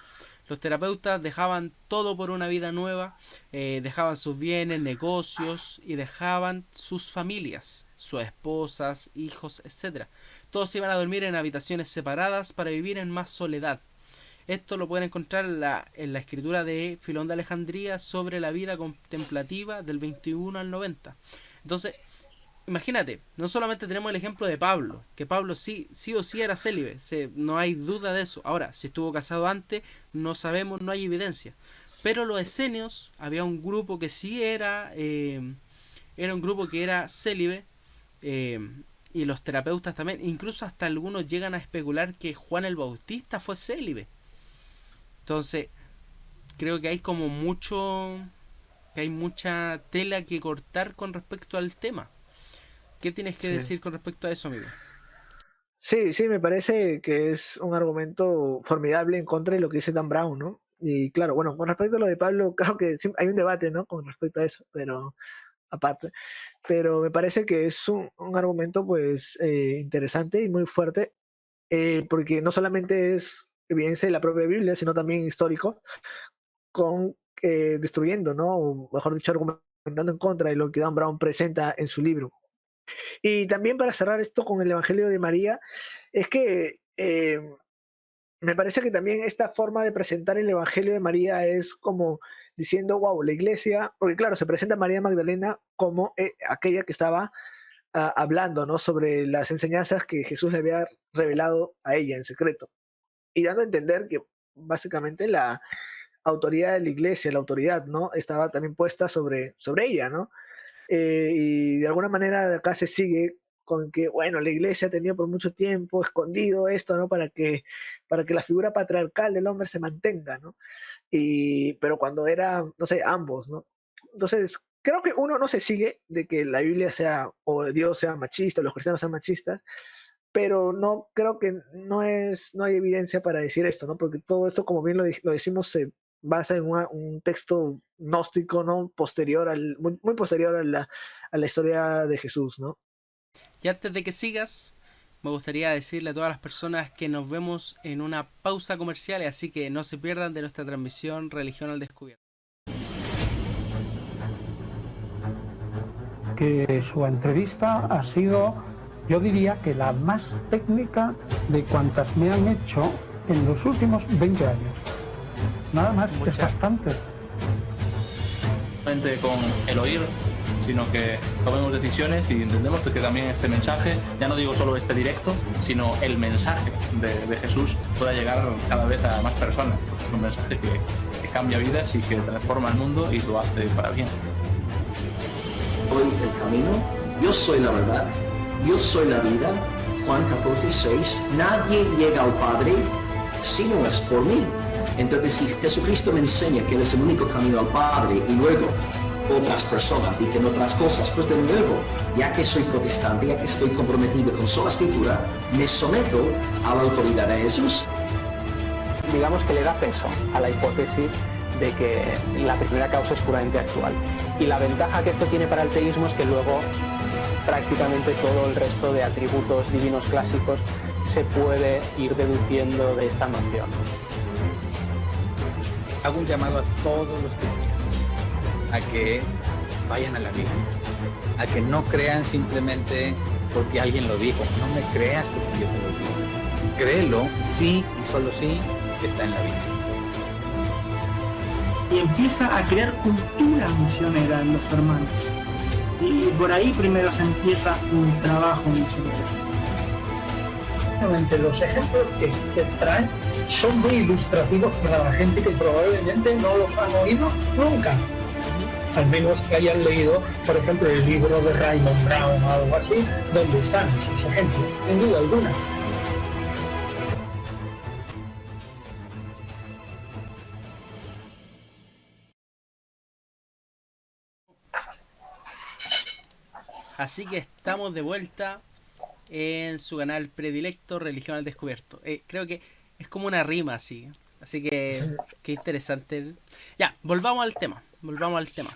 Los terapeutas dejaban todo por una vida nueva, dejaban sus bienes, negocios y dejaban sus familias, sus esposas, hijos, etcétera. Todos iban a dormir en habitaciones separadas para vivir en más soledad. Esto lo pueden encontrar en la escritura de Filón de Alejandría sobre la vida contemplativa del 21 al 90. Entonces, imagínate, no solamente tenemos el ejemplo de Pablo, que Pablo sí o sí era célibe, no hay duda de eso. Ahora, si estuvo casado antes, no sabemos, no hay evidencia. Pero los esenios, había un grupo que sí era un grupo que era célibe, eh, y los terapeutas también, incluso hasta algunos llegan a especular que Juan el Bautista fue célibe. Entonces, creo que hay como que hay mucha tela que cortar con respecto al tema. ¿Qué tienes que Sí. decir con respecto a eso, amigo? Sí, sí, me parece que es un argumento formidable en contra de lo que dice Dan Brown, ¿no? Y claro, bueno, con respecto a lo de Pablo, claro que sí, hay un debate, ¿no? Con respecto a eso, pero aparte, pero me parece que es un argumento pues interesante y muy fuerte, porque no solamente es evidencia de la propia Biblia, sino también histórico, con destruyendo, ¿no? O mejor dicho, argumentando en contra de lo que Dan Brown presenta en su libro. Y también para cerrar esto con el Evangelio de María, es que me parece que también esta forma de presentar el Evangelio de María es como diciendo, wow, la iglesia, porque claro, se presenta a María Magdalena como aquella que estaba hablando, ¿no? Sobre las enseñanzas que Jesús le había revelado a ella en secreto. Y dando a entender que básicamente la autoridad de la iglesia, la autoridad, ¿no? Estaba también puesta sobre ella, ¿no? Y de alguna manera de acá se sigue con que, bueno, la iglesia ha tenido por mucho tiempo escondido esto, ¿no? Para que la figura patriarcal del hombre se mantenga, ¿no? Pero cuando era, no sé, ambos, ¿no? Entonces, creo que uno no se sigue de que la Biblia sea, o Dios sea machista, o los cristianos sean machistas, pero no creo que no hay evidencia para decir esto, ¿no? Porque todo esto, como bien lo decimos, se basa en un texto gnóstico, ¿no? Posterior muy posterior a la historia de Jesús, ¿no? Y antes de que sigas, me gustaría decirle a todas las personas que nos vemos en una pausa comercial, así que no se pierdan de nuestra transmisión Religión al Descubierto. Que su entrevista ha sido, yo diría que la más técnica de cuantas me han hecho en los últimos 20 años. Nada más, es bastante. Con el oír, sino que tomemos decisiones y entendemos que también este mensaje, ya no digo solo este directo, sino el mensaje de Jesús pueda llegar cada vez a más personas. Es un mensaje que cambia vidas y que transforma el mundo y lo hace para bien. Soy el camino, yo soy la verdad, yo soy la vida. Juan 14:6, nadie llega al Padre si no es por mí. Entonces, si Jesucristo me enseña que Él es el único camino al Padre y luego otras personas dicen otras cosas, pues de nuevo, ya que soy protestante, ya que estoy comprometido con sola escritura, me someto a la autoridad de Jesús. Digamos que le da peso a la hipótesis de que la primera causa es puramente actual. Y la ventaja que esto tiene para el teísmo es que luego prácticamente todo el resto de atributos divinos clásicos se puede ir deduciendo de esta noción. Hago un llamado a todos los cristianos a que vayan a la Biblia, a que no crean simplemente porque alguien lo dijo. No me creas porque yo te lo digo. Créelo, sí y solo sí, está en la Biblia. Y empieza a crear cultura misionera en los hermanos. Y por ahí primero se empieza un trabajo misionero. Los ejemplos que traen son muy ilustrativos para la gente que probablemente no los han oído nunca. Al menos que hayan leído, por ejemplo, el libro de Raymond Brown o algo así, donde están esos ejemplos, sin duda alguna. Así que estamos de vuelta en su canal predilecto, Religión al Descubierto. Creo que es como una rima así. Así que, qué interesante. Ya, volvamos al tema. Volvamos al tema.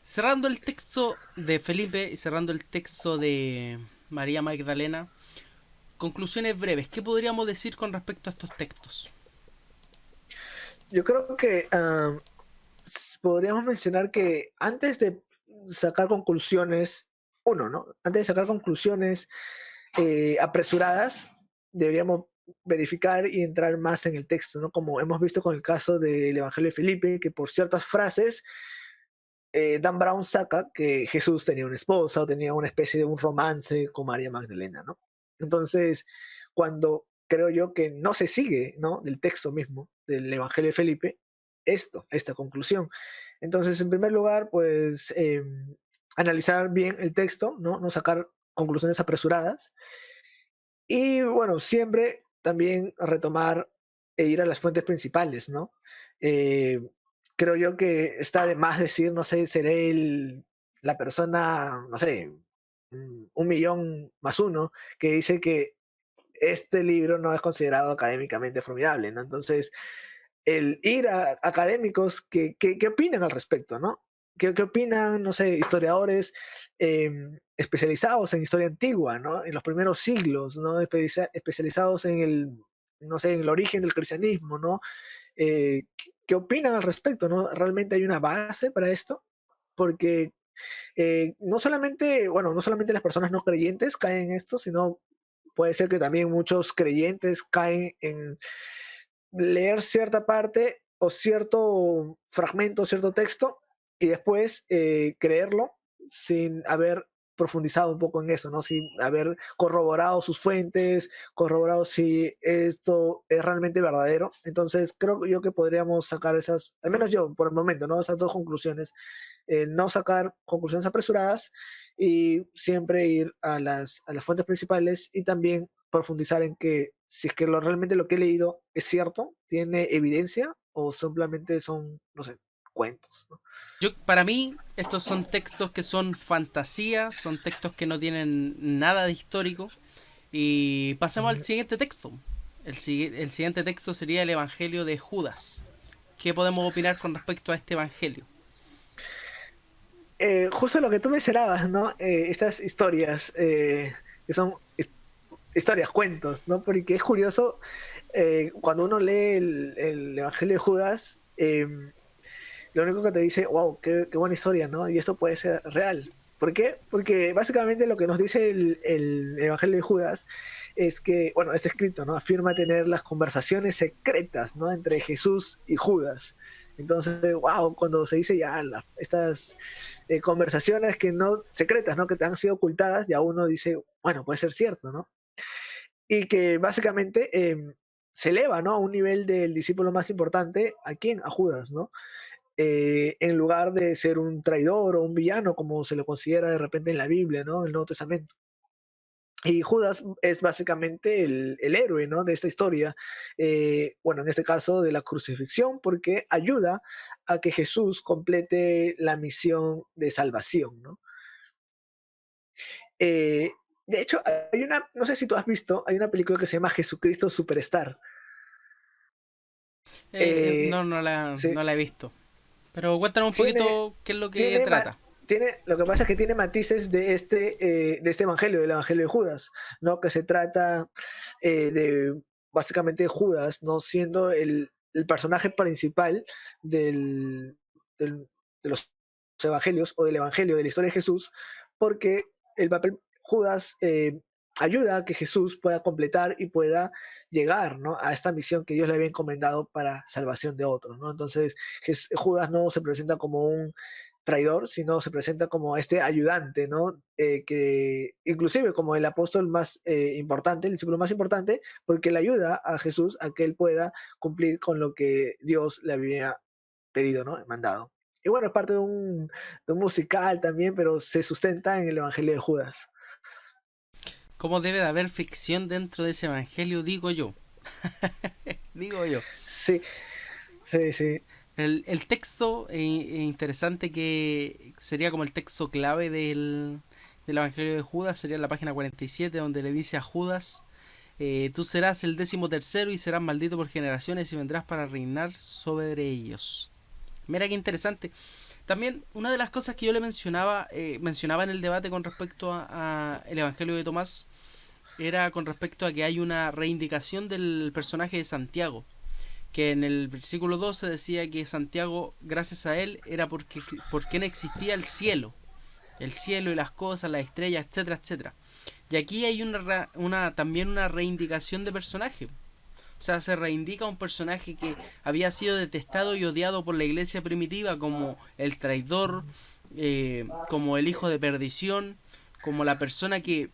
Cerrando el texto de Felipe y cerrando el texto de María Magdalena, conclusiones breves. ¿Qué podríamos decir con respecto a estos textos? Yo creo que podríamos mencionar que antes de sacar conclusiones, ¿no? Antes de sacar conclusiones apresuradas, deberíamos verificar y entrar más en el texto, ¿no? Como hemos visto con el caso del Evangelio de Felipe, que por ciertas frases Dan Brown saca que Jesús tenía una esposa o tenía una especie de un romance con María Magdalena, ¿no? Entonces, cuando creo yo que no se sigue, ¿no? Del texto mismo del Evangelio de Felipe, esta conclusión. Entonces, en primer lugar, pues analizar bien el texto, ¿no? No sacar conclusiones apresuradas. Y bueno, siempre también retomar e ir a las fuentes principales, ¿no? Eh, Creo yo que está de más decir, no sé, seré la persona, no sé, 1.000.000 más 1, que dice que este libro no es considerado académicamente formidable, ¿no? Entonces, el ir a académicos que opinan al respecto, ¿no? ¿Qué opinan, no sé, historiadores especializados en historia antigua, ¿no? En los primeros siglos, ¿no? Especializados en no sé, en el origen del cristianismo, ¿no? ¿Qué opinan al respecto, no? ¿Realmente hay una base para esto? Porque no solamente, bueno, no solamente las personas no creyentes caen en esto, sino puede ser que también muchos creyentes caen en leer cierta parte o cierto fragmento, cierto texto, y después creerlo sin haber profundizado un poco en eso, ¿no? Sin haber corroborado sus fuentes, corroborado si esto es realmente verdadero. Entonces creo yo que podríamos sacar esas, al menos yo por el momento, ¿no? Esas dos conclusiones. No sacar conclusiones apresuradas y siempre ir a las fuentes principales y también profundizar en que si es que realmente lo que he leído es cierto, tiene evidencia o simplemente son, no sé, cuentos, ¿no? Para mí, estos son textos que son fantasía, son textos que no tienen nada de histórico. Y pasemos al siguiente texto. El siguiente texto sería el Evangelio de Judas. ¿Qué podemos opinar con respecto a este Evangelio? Justo lo que tú mencionabas, ¿no? Estas historias que son historias, cuentos, ¿no? Porque es curioso, cuando uno lee el Evangelio de Judas, lo único que te dice, wow, qué buena historia, ¿no? Y esto puede ser real. ¿Por qué? Porque básicamente lo que nos dice el Evangelio de Judas es que, bueno, este escrito, ¿no? Afirma tener las conversaciones secretas, ¿no? Entre Jesús y Judas. Entonces, wow, cuando se dice ya estas conversaciones que no, secretas, ¿no? Que te han sido ocultadas, ya uno dice, bueno, puede ser cierto, ¿no? Y que básicamente se eleva, ¿no? A un nivel del discípulo más importante, ¿a quién? A Judas, ¿no? En lugar de ser un traidor o un villano, como se lo considera de repente en la Biblia, ¿no? En el Nuevo Testamento. Y Judas es básicamente el héroe, ¿no? De esta historia, bueno, en este caso de la crucifixión, porque ayuda a que Jesús complete la misión de salvación, ¿no? De hecho, hay una, no sé si tú has visto, hay una película que se llama Jesucristo Superstar. No, Sí, no la he visto. Pero cuéntanos un tiene, poquito qué es lo que tiene, trata. lo que pasa es que tiene matices de este evangelio, del evangelio de Judas, ¿no? Que se trata de básicamente Judas, ¿no? Siendo el personaje principal del, de los evangelios o del evangelio de la historia de Jesús, porque el papel Judas ayuda a que Jesús pueda completar y pueda llegar, ¿no? A esta misión que Dios le había encomendado para salvación de otros, ¿no? Entonces Judas no se presenta como un traidor, sino se presenta como este ayudante, ¿no? Que inclusive como el apóstol más importante, el discípulo más importante, porque le ayuda a Jesús a que él pueda cumplir con lo que Dios le había pedido, ¿no? Mandado. Y bueno, es parte de un musical también, pero se sustenta en el Evangelio de Judas. ¿Cómo debe de haber ficción dentro de ese evangelio? Digo yo. Digo yo. Sí, sí, sí. El texto interesante que sería como el texto clave del Evangelio de Judas, sería la página 47, donde le dice a Judas, tú serás el 13º y serás maldito por generaciones y vendrás para reinar sobre ellos. Mira qué interesante. También una de las cosas que yo le mencionaba en el debate con respecto a el Evangelio de Tomás, era con respecto a que hay una reivindicación del personaje de Santiago, que en el versículo 12 decía que Santiago, gracias a él, era porque no existía el cielo y las cosas, las estrellas, etcétera, etcétera. Y aquí hay también una reivindicación de personaje. O sea, se reivindica un personaje que había sido detestado y odiado por la iglesia primitiva como el traidor, como el hijo de perdición, como la persona que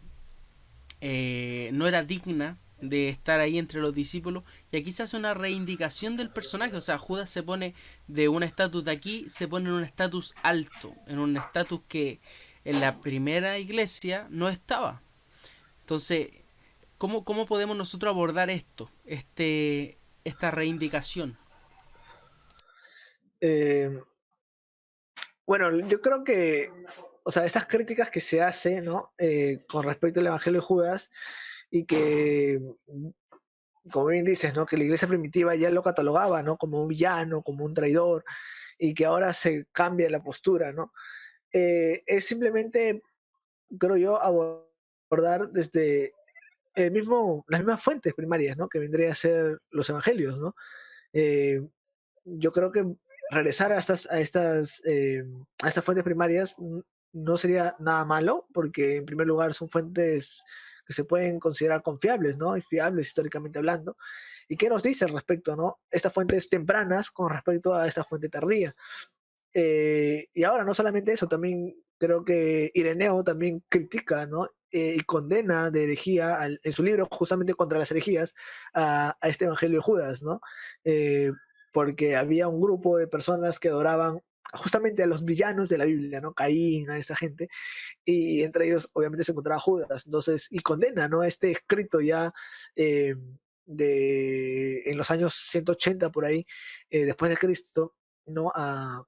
no era digna de estar ahí entre los discípulos. Y aquí se hace una reivindicación del personaje. O sea, Judas se pone de un estatus de aquí, se pone en un estatus alto, en un estatus que en la primera iglesia no estaba. Entonces, ¿cómo podemos nosotros abordar esto? Esta reivindicación. Eh, bueno, yo creo que, o sea, estas críticas que se hacen, ¿no? Con respecto al Evangelio de Judas, y que, como bien dices, ¿no? Que la iglesia primitiva ya lo catalogaba, ¿no? Como un villano, como un traidor, y que ahora se cambia la postura, ¿no? Es simplemente, creo yo, abordar desde las mismas fuentes primarias, ¿no? Que vendría a ser los evangelios, ¿no? Eh, yo creo que regresar a estas fuentes primarias no sería nada malo, porque en primer lugar son fuentes que se pueden considerar confiables, ¿no? Y fiables históricamente hablando. ¿Y qué nos dice al respecto, no? Estas fuentes tempranas con respecto a esta fuente tardía. Y ahora no solamente eso, también creo que Ireneo también critica, ¿no? Y condena de herejía en su libro justamente contra las herejías a este Evangelio de Judas, ¿no? Eh, porque había un grupo de personas que adoraban justamente a los villanos de la Biblia, ¿no? Caín, a esa gente, y entre ellos obviamente se encontraba Judas, entonces, y condena, ¿no? Este escrito ya eh, en los años 180 por ahí, después de Cristo, ¿no?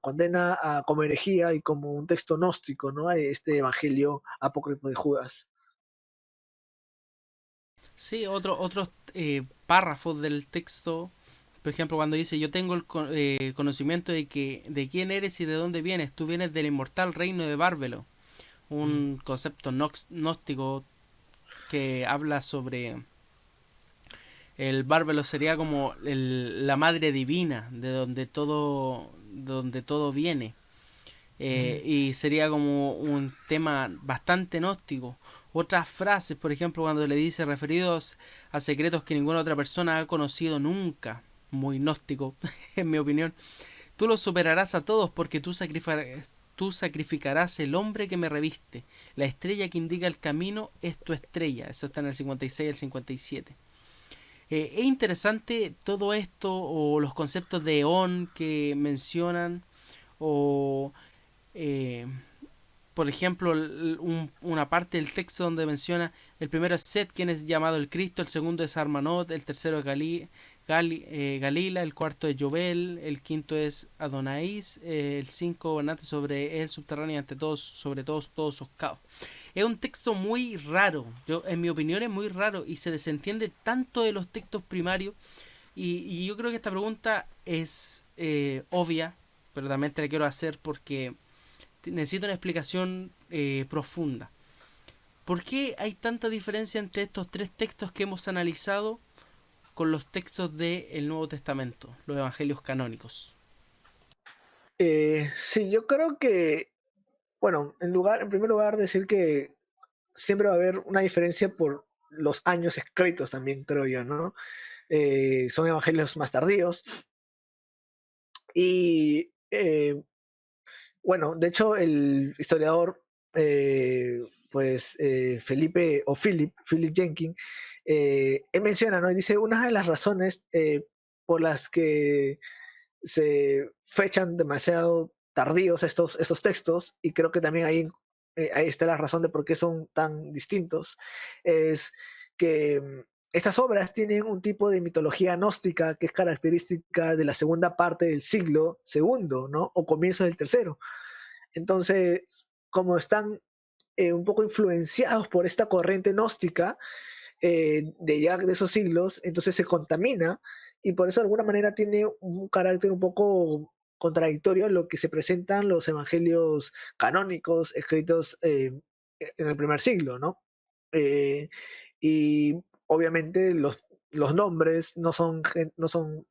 Condena como herejía y como un texto gnóstico, ¿no? Este evangelio apócrifo de Judas. Sí, otros párrafos del texto, por ejemplo, cuando dice, yo tengo el conocimiento de quién eres y de dónde vienes, tú vienes del inmortal reino de Bárbelo, un concepto gnóstico que habla sobre el Bárbelo, sería como la madre divina, de donde todo viene. Y sería como un tema bastante gnóstico. Otras frases, por ejemplo, cuando le dice referidos a secretos que ninguna otra persona ha conocido nunca, muy gnóstico, en mi opinión. Tú los superarás a todos porque tú sacrificarás el hombre que me reviste. La estrella que indica el camino es tu estrella. Eso está en el 56 y el 57. Es interesante todo esto, o los conceptos de eón que mencionan, o eh, por ejemplo, una parte del texto donde menciona el primero es Set, quien es llamado el Cristo, el segundo es Armanot, el tercero es Galila, el cuarto es Jobel, el quinto es Adonaís, el 5 gobernante sobre el subterráneo y ante todos, sobre todos sus caos. Es un texto muy raro, en mi opinión es muy raro y se desentiende tanto de los textos primarios, y yo creo que esta pregunta es obvia, pero también te la quiero hacer porque necesito una explicación profunda. ¿Por qué hay tanta diferencia entre estos tres textos que hemos analizado con los textos del Nuevo Testamento, los evangelios canónicos? Sí, yo creo que, bueno, en primer lugar decir que siempre va a haber una diferencia por los años escritos también, creo yo, ¿no? Son evangelios más tardíos y bueno, de hecho, el historiador, Philip Jenkins, él menciona, ¿no? Y dice, una de las razones por las que se fechan demasiado tardíos estos textos, y creo que también ahí está la razón de por qué son tan distintos, es que estas obras tienen un tipo de mitología gnóstica que es característica de la segunda parte del siglo segundo, ¿no? O comienzo del tercero. Entonces, como están un poco influenciados por esta corriente gnóstica de ya de esos siglos, entonces se contamina y por eso de alguna manera tiene un carácter un poco contradictorio a lo que se presentan los evangelios canónicos escritos en el primer siglo, ¿no? Eh, y obviamente los nombres no son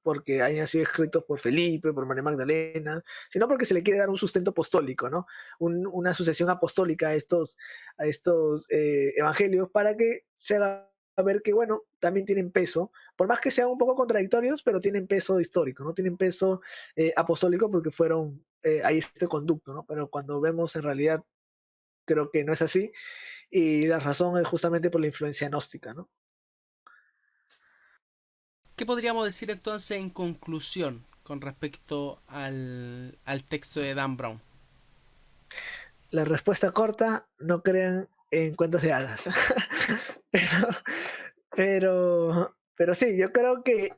porque hayan sido escritos por Felipe, por María Magdalena, sino porque se le quiere dar un sustento apostólico, ¿no? Una sucesión apostólica a estos evangelios para que se haga ver que, bueno, también tienen peso, por más que sean un poco contradictorios, pero tienen peso histórico, ¿no? Tienen peso apostólico porque fueron, hay este conducto, ¿no? Pero cuando vemos en realidad, creo que no es así, y la razón es justamente por la influencia gnóstica, ¿no? ¿Qué podríamos decir entonces en conclusión con respecto al texto de Dan Brown? La respuesta corta, no crean en cuentos de hadas. pero, pero sí, yo creo que,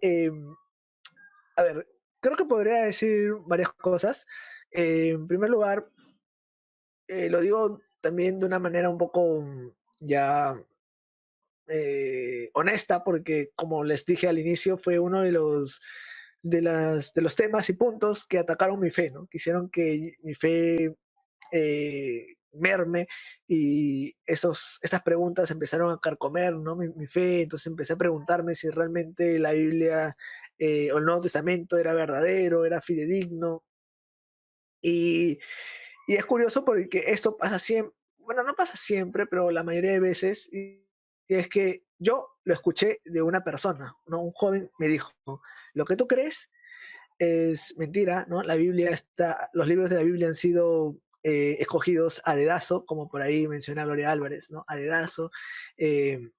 a ver, creo que podría decir varias cosas. En primer lugar, lo digo también de una manera un poco ya honesta, porque como les dije al inicio, fue uno de de los temas y puntos que atacaron mi fe, ¿no? Quisieron que mi fe merme y estas preguntas empezaron a carcomer, ¿no? Mi fe, entonces empecé a preguntarme si realmente la Biblia o el Nuevo Testamento era verdadero, era fidedigno. Y, y es curioso porque esto pasa siempre, bueno, no pasa siempre, pero la mayoría de veces, y es que yo lo escuché de una persona, ¿no? Un joven me dijo, lo que tú crees es mentira, ¿no? Los libros de la Biblia han sido escogidos a dedazo, como por ahí menciona Gloria Álvarez, ¿no? A dedazo, eh,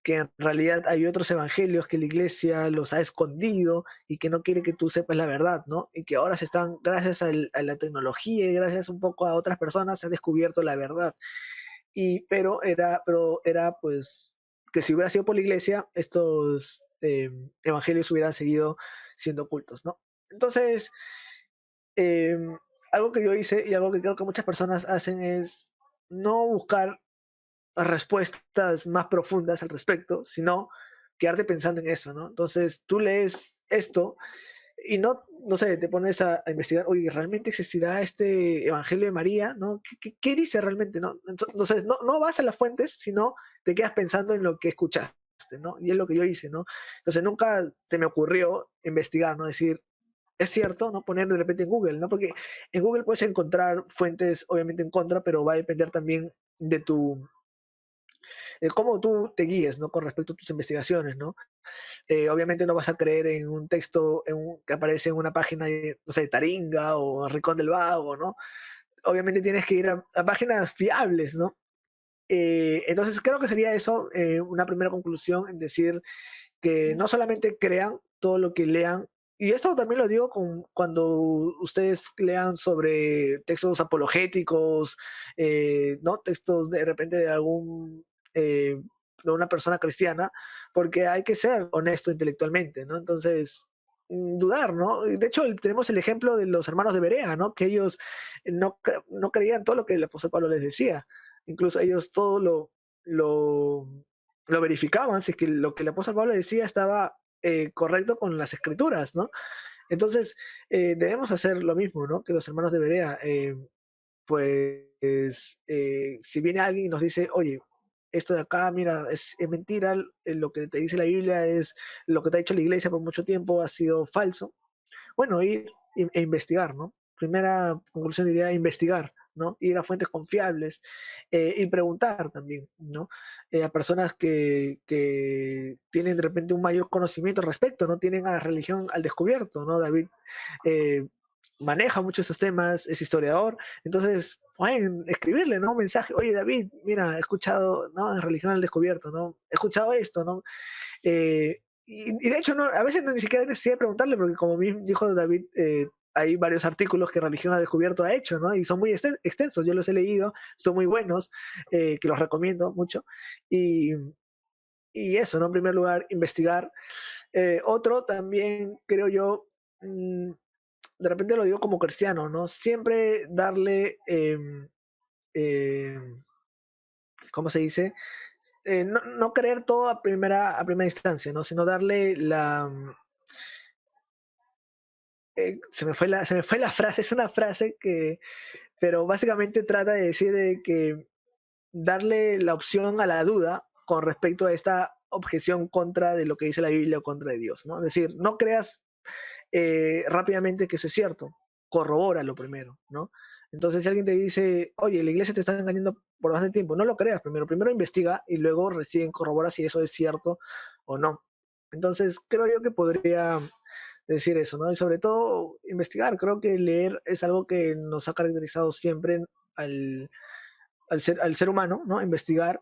que en realidad hay otros evangelios que la iglesia los ha escondido y que no quiere que tú sepas la verdad, ¿no? Y que ahora gracias a la tecnología y gracias un poco a otras personas, se ha descubierto la verdad. Pero era pues que si hubiera sido por la iglesia, estos evangelios hubieran seguido siendo ocultos, ¿no? Entonces, eh, algo que yo hice y algo que creo que muchas personas hacen es no buscar respuestas más profundas al respecto, sino quedarte pensando en eso, ¿no? Entonces tú lees esto y no sé, te pones a investigar, oye, ¿realmente existirá este Evangelio de María? ¿No? ¿Qué dice realmente? ¿No? Entonces, no vas a las fuentes, sino te quedas pensando en lo que escuchaste, ¿no? Y es lo que yo hice, ¿no? Entonces nunca se me ocurrió investigar, ¿no? Decir, es cierto, ¿no? Poner de repente en Google, ¿no? Porque en Google puedes encontrar fuentes, obviamente en contra, pero va a depender también de cómo tú te guíes, ¿no? Con respecto a tus investigaciones, ¿no? Obviamente no vas a creer en un texto que aparece en una página, no sé, Taringa o Rincón del Vago, ¿no? Obviamente tienes que ir a páginas fiables, ¿no? Entonces creo que sería eso, una primera conclusión, en decir que no solamente crean todo lo que lean, y esto también lo digo cuando ustedes lean sobre textos apologéticos, ¿no? Textos de repente de una persona cristiana, porque hay que ser honesto intelectualmente, ¿no? Entonces, dudar, ¿no? De hecho, tenemos el ejemplo de los hermanos de Berea, ¿no? Que ellos no creían todo lo que el apóstol Pablo les decía. Incluso ellos todo lo, lo verificaban, si es que lo que el apóstol Pablo decía estaba correcto con las escrituras, ¿no? Entonces, debemos hacer lo mismo, ¿no? Que los hermanos de Berea, pues, si viene alguien y nos dice, oye, esto de acá, mira, es mentira, lo que te dice la Biblia es lo que te ha dicho la iglesia por mucho tiempo, ha sido falso. Bueno, ir e investigar, ¿no? Primera conclusión diría investigar, ¿no? Ir a fuentes confiables y preguntar también, ¿no? A personas que tienen de repente un mayor conocimiento al respecto, ¿no? Tienen a la religión al descubierto, ¿no? David eh, maneja mucho esos temas, es historiador, entonces pueden escribirle, ¿no? Un mensaje, oye David, mira, he escuchado, ¿no? En religión al descubierto, ¿no? He escuchado esto, ¿no? Y de hecho, no, a veces no ni siquiera hay necesidad de preguntarle, porque como bien dijo David, hay varios artículos que Religión ha Descubierto ha hecho, ¿no? Y son muy extensos, yo los he leído, son muy buenos, que los recomiendo mucho. Y, y eso, ¿no? En primer lugar, investigar. Otro también, creo yo, de repente lo digo como cristiano, ¿no? Siempre darle... ¿cómo se dice? No creer todo a primera instancia, ¿no? Sino darle se me fue la frase, es una frase que, pero básicamente trata de decir de que darle la opción a la duda con respecto a esta objeción contra de lo que dice la Biblia o contra de Dios, ¿no? Es decir, no creas rápidamente que eso es cierto, corrobóralo primero, ¿no? Entonces, si alguien te dice, oye, la iglesia te está engañando por bastante tiempo, no lo creas primero investiga y luego recién corrobora si eso es cierto o no. Entonces, creo yo que podría decir eso, ¿no? Y sobre todo, investigar. Creo que leer es algo que nos ha caracterizado siempre al, al ser humano, ¿no? Investigar.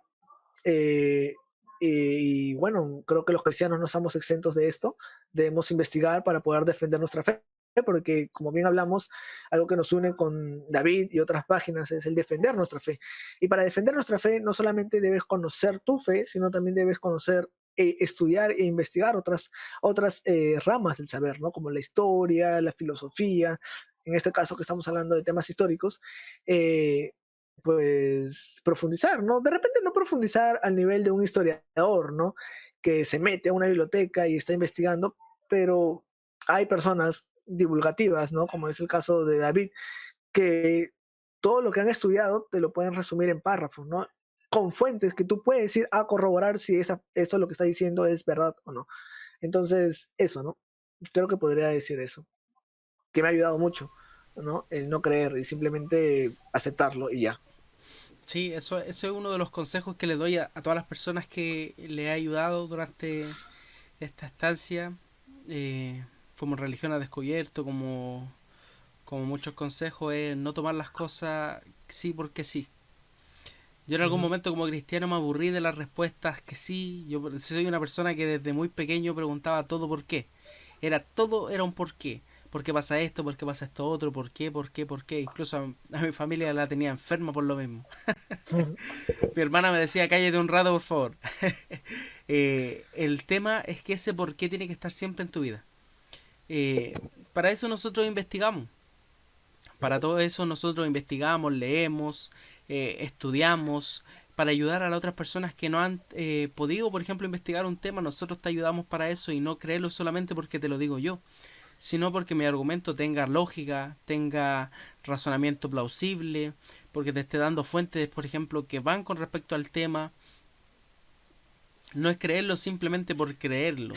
eh, y bueno, creo que los cristianos no estamos exentos de esto. Debemos investigar para poder defender nuestra fe, porque como bien hablamos, algo que nos une con David y otras páginas es el defender nuestra fe. Y para defender nuestra fe no solamente debes conocer tu fe, sino también debes conocer, estudiar e investigar otras ramas del saber, ¿no? Como la historia, la filosofía, en este caso que estamos hablando de temas históricos. eh, pues profundizar, ¿no? De repente no profundizar al nivel de un historiador, ¿no? Que se mete a una biblioteca y está investigando, pero hay personas divulgativas, ¿no? Como es el caso de David, que todo lo que han estudiado te lo pueden resumir en párrafos, ¿no? Con fuentes que tú puedes ir a corroborar si eso lo que está diciendo es verdad o no. Entonces, eso, ¿no? Creo que podría decir eso, que me ha ayudado mucho, ¿no? El no creer y simplemente aceptarlo y ya. Sí, eso es uno de los consejos que le doy a todas las personas que le he ayudado durante esta estancia, eh, como religión a descubierto, como muchos consejos, es no tomar las cosas sí porque sí. Yo en algún Ujú. momento como cristiano me aburrí de las respuestas que sí. Yo soy una persona que desde muy pequeño preguntaba todo por qué. Todo era un por qué. ¿Por qué pasa esto? ¿Por qué pasa esto otro? ¿Por qué? ¿Por qué? ¿Por qué? Incluso a mi familia la tenía enferma por lo mismo. Mi hermana me decía, cállate un rato, por favor. El tema es que ese por qué tiene que estar siempre en tu vida. Eh, para eso nosotros investigamos. Para todo eso nosotros investigamos, leemos, estudiamos, para ayudar a las otras personas que no han podido, por ejemplo, investigar un tema. Nosotros te ayudamos para eso y no creerlo solamente porque te lo digo yo, sino porque mi argumento tenga lógica, tenga razonamiento plausible, porque te esté dando fuentes, por ejemplo, que van con respecto al tema. No es creerlo simplemente por creerlo.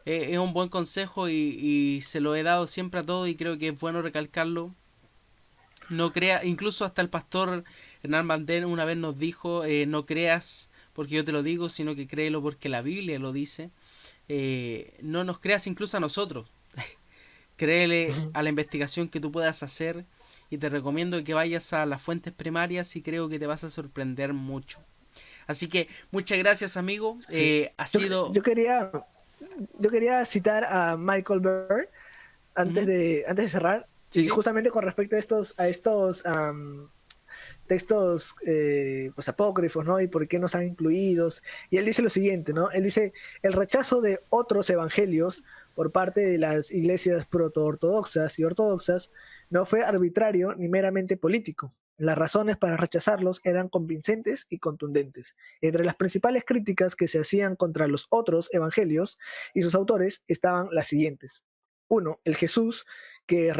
Es un buen consejo y se lo he dado siempre a todos y creo que es bueno recalcarlo. No crea, incluso hasta el pastor Hernán Bandén una vez nos dijo, no creas porque yo te lo digo, sino que créelo porque la Biblia lo dice. No nos creas incluso a nosotros. Créele a la investigación que tú puedas hacer y te recomiendo que vayas a las fuentes primarias y creo que te vas a sorprender mucho. Así que muchas gracias amigo. Sí. Ha Yo, sido... yo quería citar a Michael Bird antes Ujú. de cerrar, Sí, y sí. justamente con respecto a estos textos pues apócrifos, ¿no? Y por qué no están incluidos. Y él dice lo siguiente, ¿no? Él dice, el rechazo de otros evangelios por parte de las iglesias proto-ortodoxas y ortodoxas no fue arbitrario ni meramente político. Las razones para rechazarlos eran convincentes y contundentes. Entre las principales críticas que se hacían contra los otros evangelios y sus autores estaban las siguientes. Uno, el Jesús que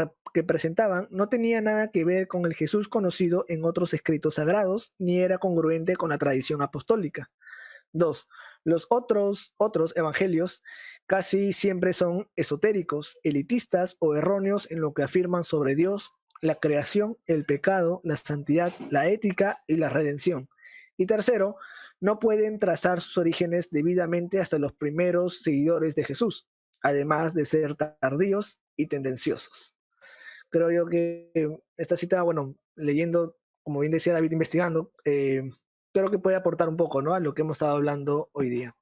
presentaban no tenía nada que ver con el Jesús conocido en otros escritos sagrados, ni era congruente con la tradición apostólica. Dos, los otros evangelios casi siempre son esotéricos, elitistas o erróneos en lo que afirman sobre Dios, la creación, el pecado, la santidad, la ética y la redención. Y tercero, no pueden trazar sus orígenes debidamente hasta los primeros seguidores de Jesús, además de ser tardíos y tendenciosos. Creo yo que esta cita, bueno, leyendo, como bien decía David, investigando, creo que puede aportar un poco, ¿no? A lo que hemos estado hablando hoy día.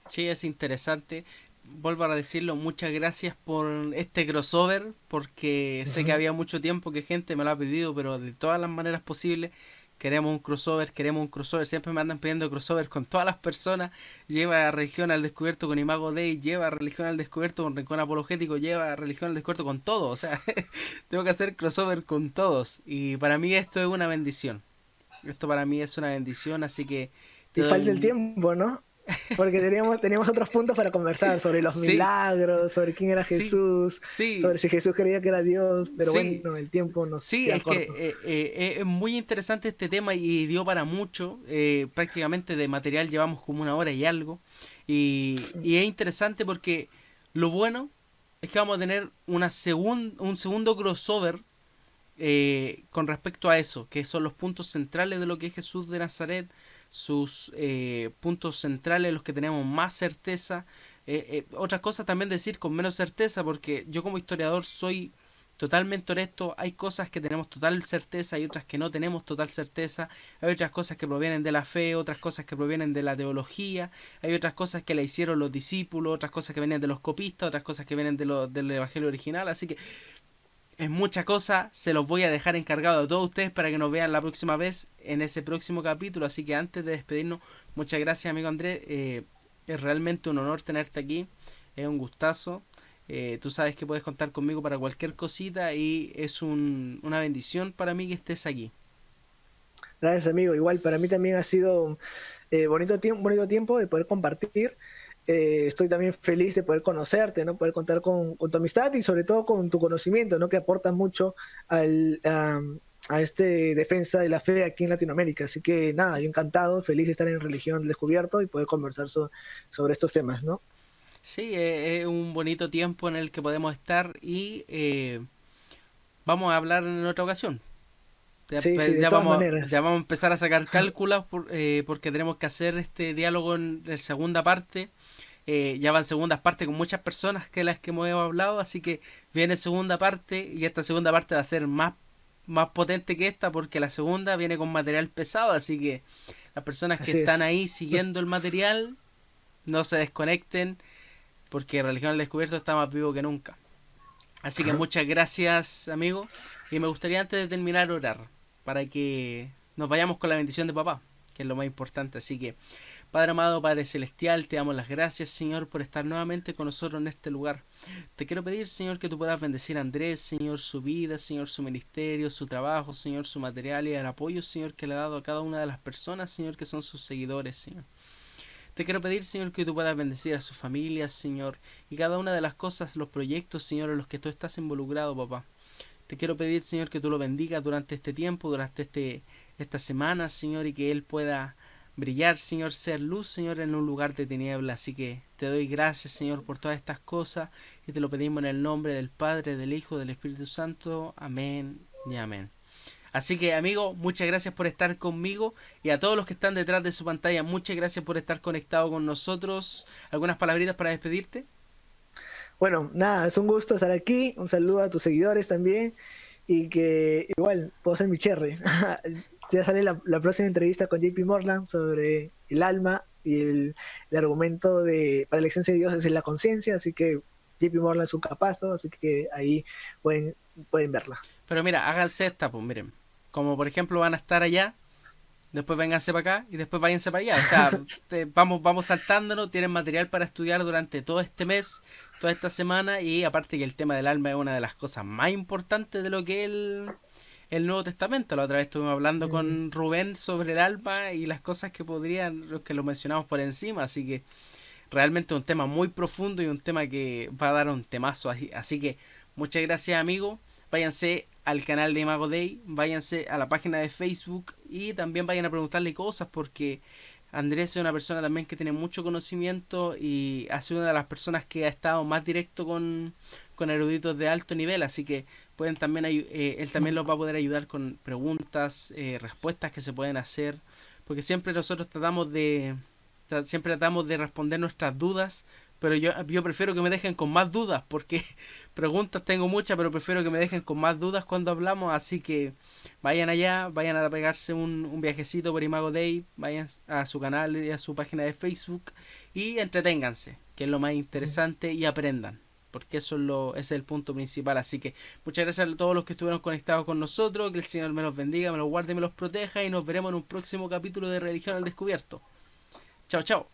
Sí, es interesante. Vuelvo a decirlo, muchas gracias por este crossover, porque sé que Ujú. había mucho tiempo que gente me lo ha pedido, pero de todas las maneras posibles queremos un crossover, queremos un crossover. Siempre me andan pidiendo crossover con todas las personas. Lleva a Religión al Descubierto con Imago Dei, lleva a Religión al Descubierto con Rincón Apologético, lleva a Religión al Descubierto con todo. O sea, tengo que hacer crossover con todos. Y para mí esto es una bendición. Esto para mí es una bendición, así que te Y falta el doy... tiempo, ¿no? Porque teníamos otros puntos para conversar sobre los Sí, milagros, sobre quién era sí, Jesús, sí, sobre si Jesús creía que era Dios, pero sí. bueno, el tiempo nos Sí, queda es que corto. es muy interesante este tema y dio para mucho. Prácticamente de material llevamos como una hora y algo. Y es interesante porque lo bueno es que vamos a tener un segundo crossover con respecto a eso, que son los puntos centrales de lo que es Jesús de Nazaret, sus puntos centrales, los que tenemos más certeza. Otras cosas también decir con menos certeza, porque yo como historiador soy totalmente honesto, hay cosas que tenemos total certeza, hay otras que no tenemos total certeza, hay otras cosas que provienen de la fe, otras cosas que provienen de la teología, hay otras cosas que la hicieron los discípulos, otras cosas que vienen de los copistas, otras cosas que vienen del Evangelio original, así que es mucha cosa, se los voy a dejar encargado a todos ustedes para que nos vean la próxima vez en ese próximo capítulo, así que antes de despedirnos, muchas gracias amigo Andrés, es realmente un honor tenerte aquí, es un gustazo. Tú sabes que puedes contar conmigo para cualquier cosita y es una bendición para mí que estés aquí. Gracias, amigo. Igual para mí también ha sido bonito tiempo de poder compartir. Estoy también feliz de poder conocerte, ¿no? Poder contar con tu amistad y sobre todo con tu conocimiento, ¿no? Que aporta mucho a este defensa de la fe aquí en Latinoamérica. Así que nada, yo encantado, feliz de estar en Religión del Descubierto y poder conversar sobre estos temas, ¿no? Sí, es un bonito tiempo en el que podemos estar y vamos a hablar en otra ocasión. Ya, Sí, sí, pues, de todas ya maneras. vamos a empezar a sacar cálculos porque tenemos que hacer este diálogo en la segunda parte. Ya van segundas partes con muchas personas que las que hemos hablado, así que viene segunda parte y esta segunda parte va a ser más potente que esta porque la segunda viene con material pesado, así que las personas que Así están es. ahí siguiendo el material no se desconecten porque Religión al Descubierto está más vivo que nunca. Así que muchas gracias, amigo. Y me gustaría antes de terminar orar para que nos vayamos con la bendición de papá, que es lo más importante. Así que, Padre amado, Padre celestial, te damos las gracias, Señor, por estar nuevamente con nosotros en este lugar. Te quiero pedir, Señor, que tú puedas bendecir a Andrés, Señor, su vida, Señor, su ministerio, su trabajo, Señor, su material y el apoyo, Señor, que le ha dado a cada una de las personas, Señor, que son sus seguidores, Señor. Te quiero pedir, Señor, que tú puedas bendecir a sus familias, Señor, y cada una de las cosas, los proyectos, Señor, en los que tú estás involucrado, papá. Te quiero pedir, Señor, que tú lo bendigas durante este tiempo, durante esta semana, Señor, y que Él pueda brillar, Señor, ser luz, Señor, en un lugar de tiniebla. Así que te doy gracias, Señor, por todas estas cosas, y te lo pedimos en el nombre del Padre, del Hijo, del Espíritu Santo. Amén y amén. Así que, amigo, muchas gracias por estar conmigo y a todos los que están detrás de su pantalla, muchas gracias por estar conectado con nosotros. ¿Algunas palabritas para despedirte? Bueno, nada, es un gusto estar aquí. Un saludo a tus seguidores también. Y que igual puedo ser mi cherry. Ya sale la próxima entrevista con JP Morgan sobre el alma y el argumento para la existencia de Dios desde la conciencia. Así que JP Morgan es un capazo, así que ahí pueden verla. Pero mira, háganse esta, pues miren. Como por ejemplo van a estar allá, después vénganse para acá y después váyanse para allá. O sea, vamos saltándonos, tienen material para estudiar durante todo este mes, toda esta semana y aparte que el tema del alma es una de las cosas más importantes de lo que es el Nuevo Testamento. La otra vez estuvimos hablando con Rubén sobre el alma y las cosas que los que lo mencionamos por encima, así que realmente un tema muy profundo y un tema que va a dar un temazo. Así que muchas gracias, amigo. Váyanse al canal de Imago Day, váyanse a la página de Facebook y también vayan a preguntarle cosas porque Andrés es una persona también que tiene mucho conocimiento y ha sido una de las personas que ha estado más directo con eruditos de alto nivel, así que pueden también él también los va a poder ayudar con preguntas, respuestas que se pueden hacer, porque siempre tratamos de responder nuestras dudas, pero yo prefiero que me dejen con más dudas, porque preguntas tengo muchas, pero prefiero que me dejen con más dudas cuando hablamos, así que vayan allá, vayan a pegarse un viajecito por Imago Day, vayan a su canal y a su página de Facebook y entreténganse, que es lo más interesante, y aprendan, porque ese es el punto principal. Así que muchas gracias a todos los que estuvieron conectados con nosotros, que el Señor me los bendiga, me los guarde y me los proteja, y nos veremos en un próximo capítulo de Religión al Descubierto. Chao, chao.